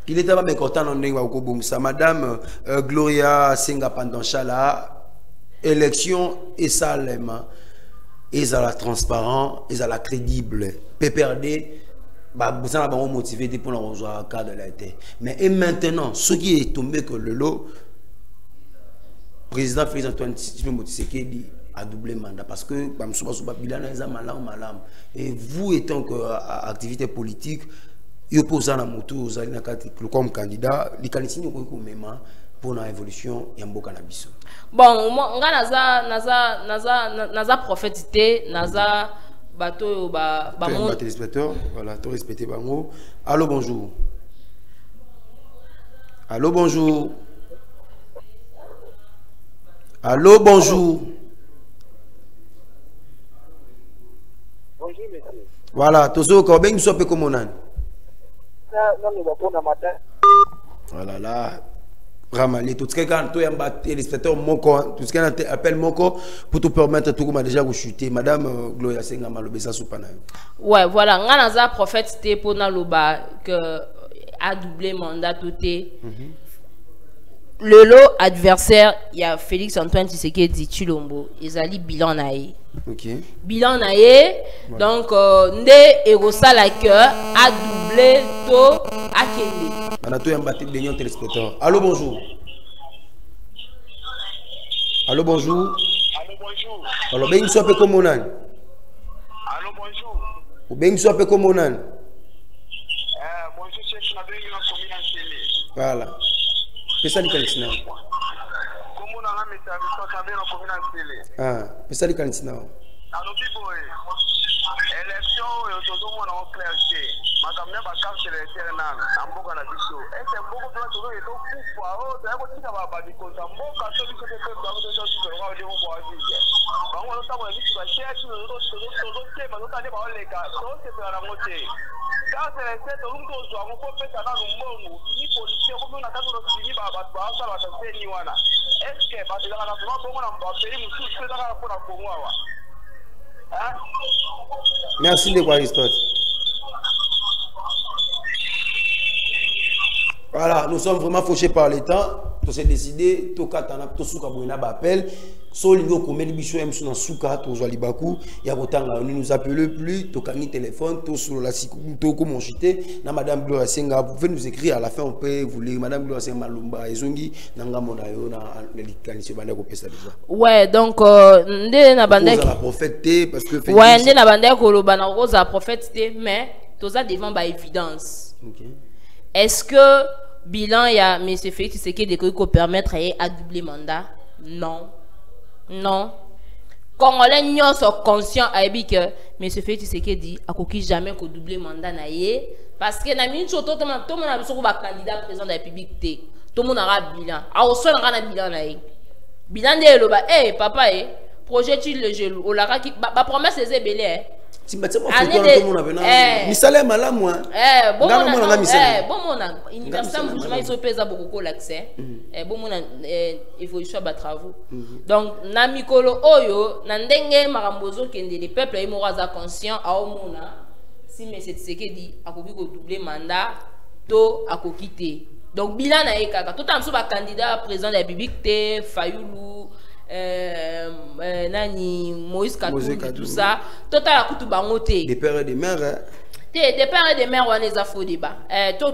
Il est d'abord mécontent de Madame Gloria Senga Pandanchala, élection et salema, et à la transparent, et à la crédible. PPRD, vous avez motivé pour nous rejoindre au cadre de la terre. Mais et maintenant, ce qui est tombé que le lot, président Félix Antoine Tshisekedi a doublé mandat parce que et vous étant que activité politique, il oppose à la moto comme candidat, les qualités pour la évolution et un beau cannabis. Bon, moi, naza prophétité, naza bateau téléspectateur, voilà, tout respecté bango. Allô, bonjour. Allô, bonjour. Allô, bonjour. Bonjour, monsieur. Voilà, Tozo Kobeng Sope Komonan. Voilà, là. Ramali, tout ce qui est quand tu as téléspectateur Moko, tout ce qui appelle Moko, pour te permettre tout comme déjà vous chuter. Madame Gloria Senga Malobesa Soupana. Ouais, voilà, on a un prophète c'était pour Naloba que a doublé mandat tout est. Le lot adversaire, il y a Félix Antoine Tshisekedi Tshilombo, ils allaient bilan naé. OK. Bilan naé, donc ndé erosa la cœur a doublé to a kende. On a tout un bâti de téléspectateur. Allô, bonjour. Allô, bonjour. Allô, bonjour. Alors, ben soit peu comme on a. Allô, bonjour. Ou ben soit peu comme on a. Bonjour, chef, on a bien une commune en télé. Voilà. Pesa ni kanitsina. Comment on a mis ça, ça bien en commune en télé. Ah, pesa ni kanitsina. Allô, people. Élection, tout le monde en clarté. Madame n'a pas carte électorale en boka na biso. Est-ce que beaucoup de gens sont au pouvoir? Oh, ça veut dire que va pas du côté. Boka to biso que peut ba to so ko de mo boa dire. Ba ngo ta mo biso ba cherche no to ke ba to tane ba le ka. To se pe na mote. Quand c'est le to lundo zo ngo ko pesa na lumbongo. Ni police ko na ka to sini ba sa ba ta se ni wana. Est-ce que ba de la na ba bongo na ba peri musu se da ka pour na kongo wa. Merci de Aristote. Voilà, nous sommes vraiment fauchés par les temps. Tout s'est décidé, tout katana, tout souka boina appel. Solingo komeli biso em suna souka to zali baku. Ya botanga ne nous appelez plus, to kani téléphone, tout sur la to comment chité. Na madame Gloria Senga, vous pouvez nous écrire à la fin on peut vous lire madame Gloria Senga Malumba ezongi nanga monayo na likani se banda ko pesa déjà. Ouais, donc ndé na banda la prophète parce que ouais, ndé na banda ko lo bana ko za prophète mais tout ça devant ba évidence. OK. Est-ce que bilan il y a M. Félix Tshisekedi de permettre à doubler mandat? Non. Non. Congolais n'y sont conscients à que M. Félix Tshisekedi a coquille jamais que doubler mandat naïe parce que na minute tout le monde a besoin de candidat président de la République tout le monde aura bilan. Ah au sol on a bilan naïe. bilan de loba papa projet tu le gelo o la ki ba promesse c'est belé Timbatia mo photo na tomona bena misale malamu bon mona université mbujima iso pesa beaucoup l'accès bon mona évolution ba travaux donc na mikolo oyo na ndenge makambozo kende les peuples et moraza conscient a omona si mais c'est ce que dit akoki ko doubler mandat to akokite donc bilan na ekaka tout en so ba candidat président de la République te Fayoulou nani Moïse Katumbi tout ça total à kutu bangote des pères et des mères des pères et des mères on les a faux débat to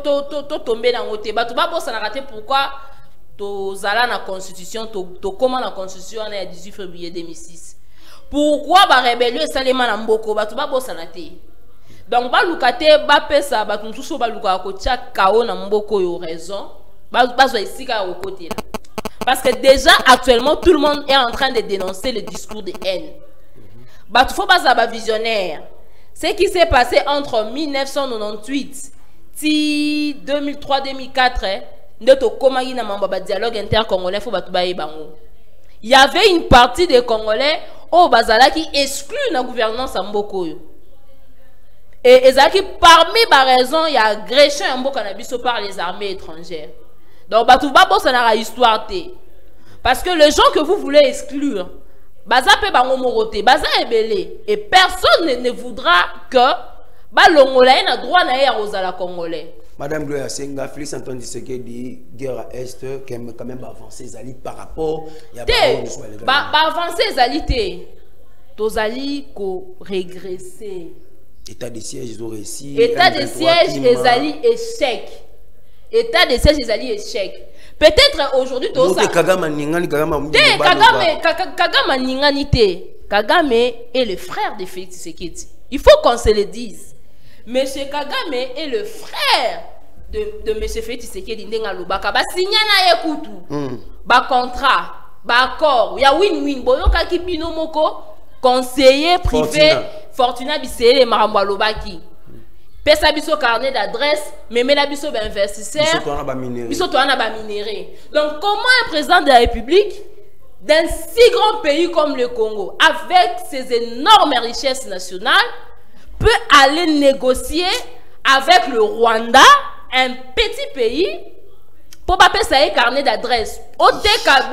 tomber dans ngote ba to ba bossa na raté pourquoi to zala na constitution to comment la constitution na 18 février 2006 pourquoi ba rébellion salema na mboko ba to ba bossa na té donc ba lukate ba pesa ba tunsuso ba luka ko tia kao na mboko yo raison ba zo isika au côté là. Parce que déjà, actuellement, tout le monde est en train de dénoncer le discours de haine. Il faut pas avoir visionnaire. Ce qui s'est passé entre 1998 et 2003-2004, dialogue intercongolais, il y avait une partie des Congolais au Bazala qui exclut la gouvernance en Mboko. Et parmi les raisons, il y a agression en Mboko par les armées étrangères. Donc, ça n'a histoire. Parce que les gens que vous voulez exclure, et personne ne voudra que l'Ongolais ait droit à Congolais. Madame Gloria Senga, Félix Antoine Tshisekedi, guerre à Est, qui aime quand même avancer Zali par rapport à avancer Zali, Tozali ko régresser. État de siège, ils ont réussi. État de siège, Zali échec. État de siège, Zali échec. Peut-être aujourd'hui, Kagame est le frère de Félix Tshisekedi. Il faut qu'on se le dise. Monsieur Kagame est le frère de Monsieur Félix Tshisekedi. Ba signé na ekutu. Ba contrat, ba accord. Ya win-win. Boyoka ki bino moko conseiller privé Fortuna Bisele Maramba Lobaki. Pesa biso carnet d'adresse, mais la biso investisseur, biso to ana ba minéré. Donc comment un président de la République d'un si grand pays comme le Congo, avec ses énormes richesses nationales, peut aller négocier avec le Rwanda, un petit pays, pour pas payer un carnet d'adresse. Ça doit faire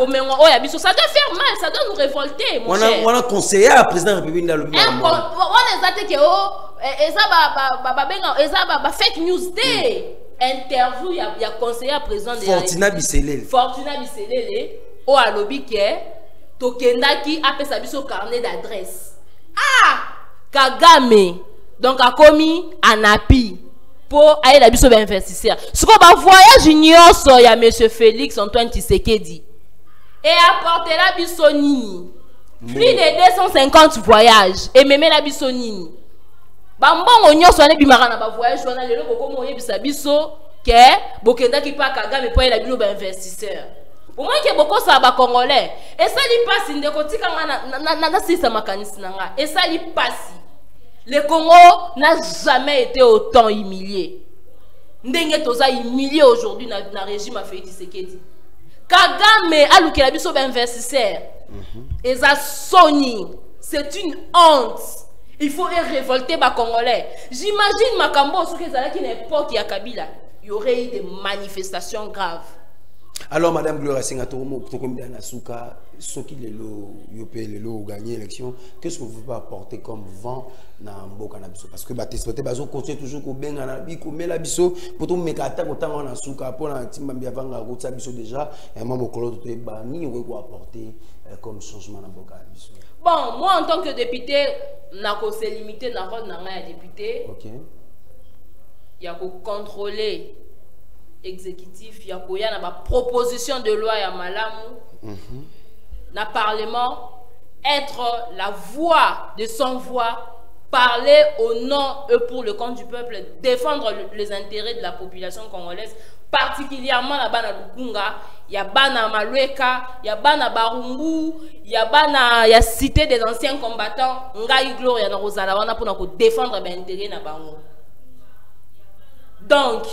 mal, ça doit nous révolter, mon cher. On a conseillé à la président de la République dans le monde. On a dit que fake news day. Interview, il y a conseiller à président de la Fortuna Bisele. Fortuna Bisele, au alobi ke tokendaki a pesa biso carnet d'adresse. Kagame. Donc a commis anapi pour aller la biso investisseur. Ce qu'on va voyage junior so ya monsieur Félix Antoine Tshisekedi. Et apporter la biso nini. Plus de 250 voyages et même la biso nini. Bambon nyonso ane bimara na ba voyage wana lelo ko komo yebisa biso ke bokenda ki pa Kagame pour aller la biso investisseur. Au moins que beaucoup ça ba congolais et ça li passe ndeko tika na sisa makanisi nanga et ça li passe. Le Congo n'a jamais été autant humilié. Ndenge toza humilié aujourd'hui na régime a fait Tshisekedi. Kagame a lukela biso ba investisseur. Et ça soni, c'est une honte. Il faut révolter les Congolais. J'imagine Makambo sur que à l'époque ya Kabila, il y aurait eu des manifestations graves. Alors Madame Gloria Senga Toromo, Nasuka, ceux qui les gagné l'élection, qu'est-ce que vous pouvez apporter comme vent dans Mboka Nabiso? Parce que Batespoté Bazo continue toujours qu'on benga na biko mais la biso pour tout mekata autant na suka pour la team biavanga rota biso déjà et moi mon collègue de bani on va apporter comme changement dans Mboka Nabiso. Bon, moi en tant que député, n'a pas se limiter dans rôle n'a rien député. OK. Il y a qu'au contrôler exécutif, il y a qu'au ma proposition de loi à Malamu. Na parlement être la voix de son voix, parler au nom et pour le compte du peuple, défendre les intérêts de la population congolaise, particulièrement la bana Lukunga, il y a bana Malueka, il y a bana Barumbu, il y a cité des anciens combattants, Ngai Gloria na Rosalawana pour défendre les intérêts na bango. Donc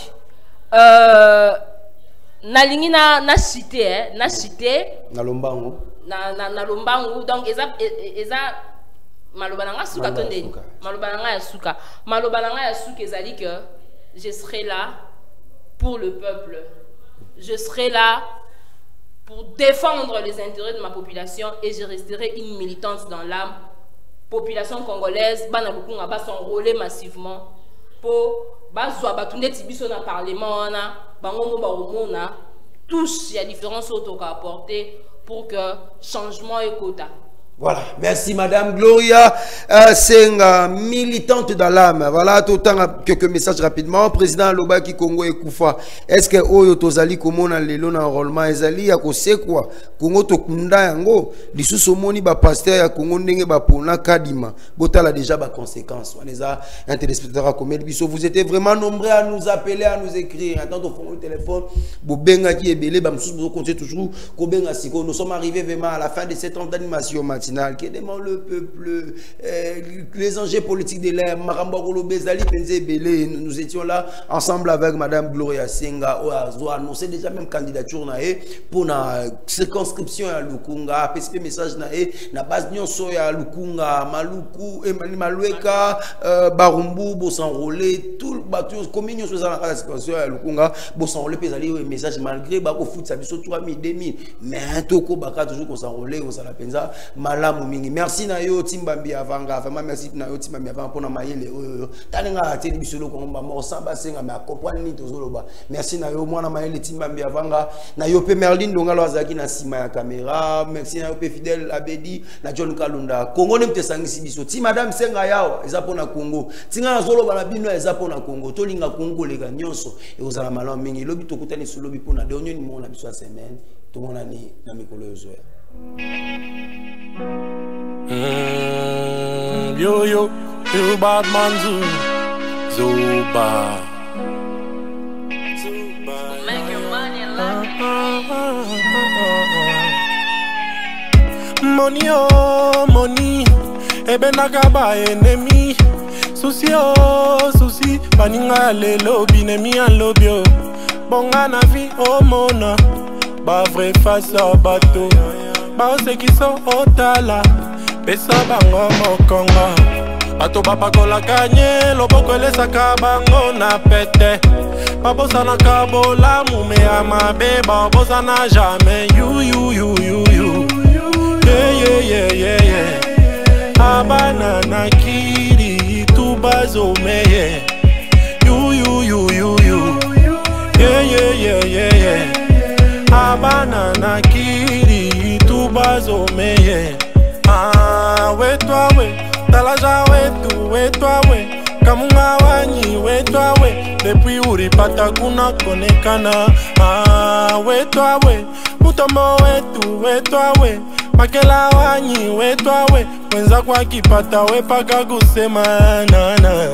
nalingi na cité na lombango na lombangu donc eza maloba nanga suka tondeni maloba nanga ya suka ezali que je serai là pour le peuple, je serai là pour défendre les intérêts de ma population et je resterai une militante dans l'âme. Population congolaise bana lukunga ba s'enrôler massivement pour bazwa batunde tibiso na parlement wana bango ba omona tous il y a différents autres à apporter pour que changement et quota. Voilà, merci Madame Gloria Senga, militante dans l'âme. Voilà, tout le temps, quelques messages rapidement. Président Lobaki Congo et Koufa, est-ce que Oyo Tozali Komona Lelo na enrôlement Ezali ya kose quoi Congo Tokunda yango lisusu moni ba pasteur ya Congo ndenge ba pona kadima botala déjà ba conséquences. On les a un téléspectateur comme biso, vous étiez vraiment nombreux à nous appeler, à nous écrire. Attends au fond le téléphone, bobenga qui est belé ba msusu bo continuer toujours ko benga siko. Nous sommes arrivés vraiment à la fin de cette ans d'animation qui demande le peuple, les enjeux politiques de l'air, nous étions là ensemble avec Madame Gloria Senga, nous c'est déjà même candidature pour la circonscription à Lukunga, PSP message na base nyonso ya Lukunga, Maluku, Malueka, Barumbu, bo s'enrôler, tout le bateau, commune sur la circonscription à Lukunga, bo s'enrôler, pesali message malgré bako foot, ça biso 3000, 2000, mais un toko baka toujours qu'on s'enrôler, on s'en la penza, merci na yo Timbambi Avanga, vraiment merci na yo Timbambi Avanga pour na mayele talenga teli bisolo ko mba mo samba senga me comprendre ni tozoloba. Merci na yo mwana mayele Timbambi Avanga, na yo pe Merlin Donga lwazaki na sima ya caméra, merci na yo pe Fidèle Abedi na John Kalunda. Congo ne mtesangisi biso ti Madame Senga yao eza pona Congo tinga na zoloba na bino eza pona Congo tolinga Congo lega nyonso e ozala malamu mingi lobi tokutani solobi pona de onyo ni mona biso semaine to mona ni na mikolo yozoya. Yo, you bad man, Zuba. Make your money like Money, oh, money. Ebe nakaba enemy. Souci, oh, souci. Paninga le lobby, nemi an lobby. Bonga na vie, oh, mona. Ba vrai face au bateau. Ba ose qui sont au tala. Pesa bango mokongo Bato bapakola kanye Loboko elesaka bango na pete Babosa na kabola Mume ya mabe Babosa na jamais You Yeah Abana na kiri Tubazo meye You Yeah Abana na kiri Tubazo meye Wetwawe, talaja wetu, wetwawe Kamunga wanyi, wetwawe Depuis uripata kuna konekana Wetwawe, mutombo wetu, wetwawe Makela wanyi, wetwawe Wenza kwa kipata, wepaka kusema nana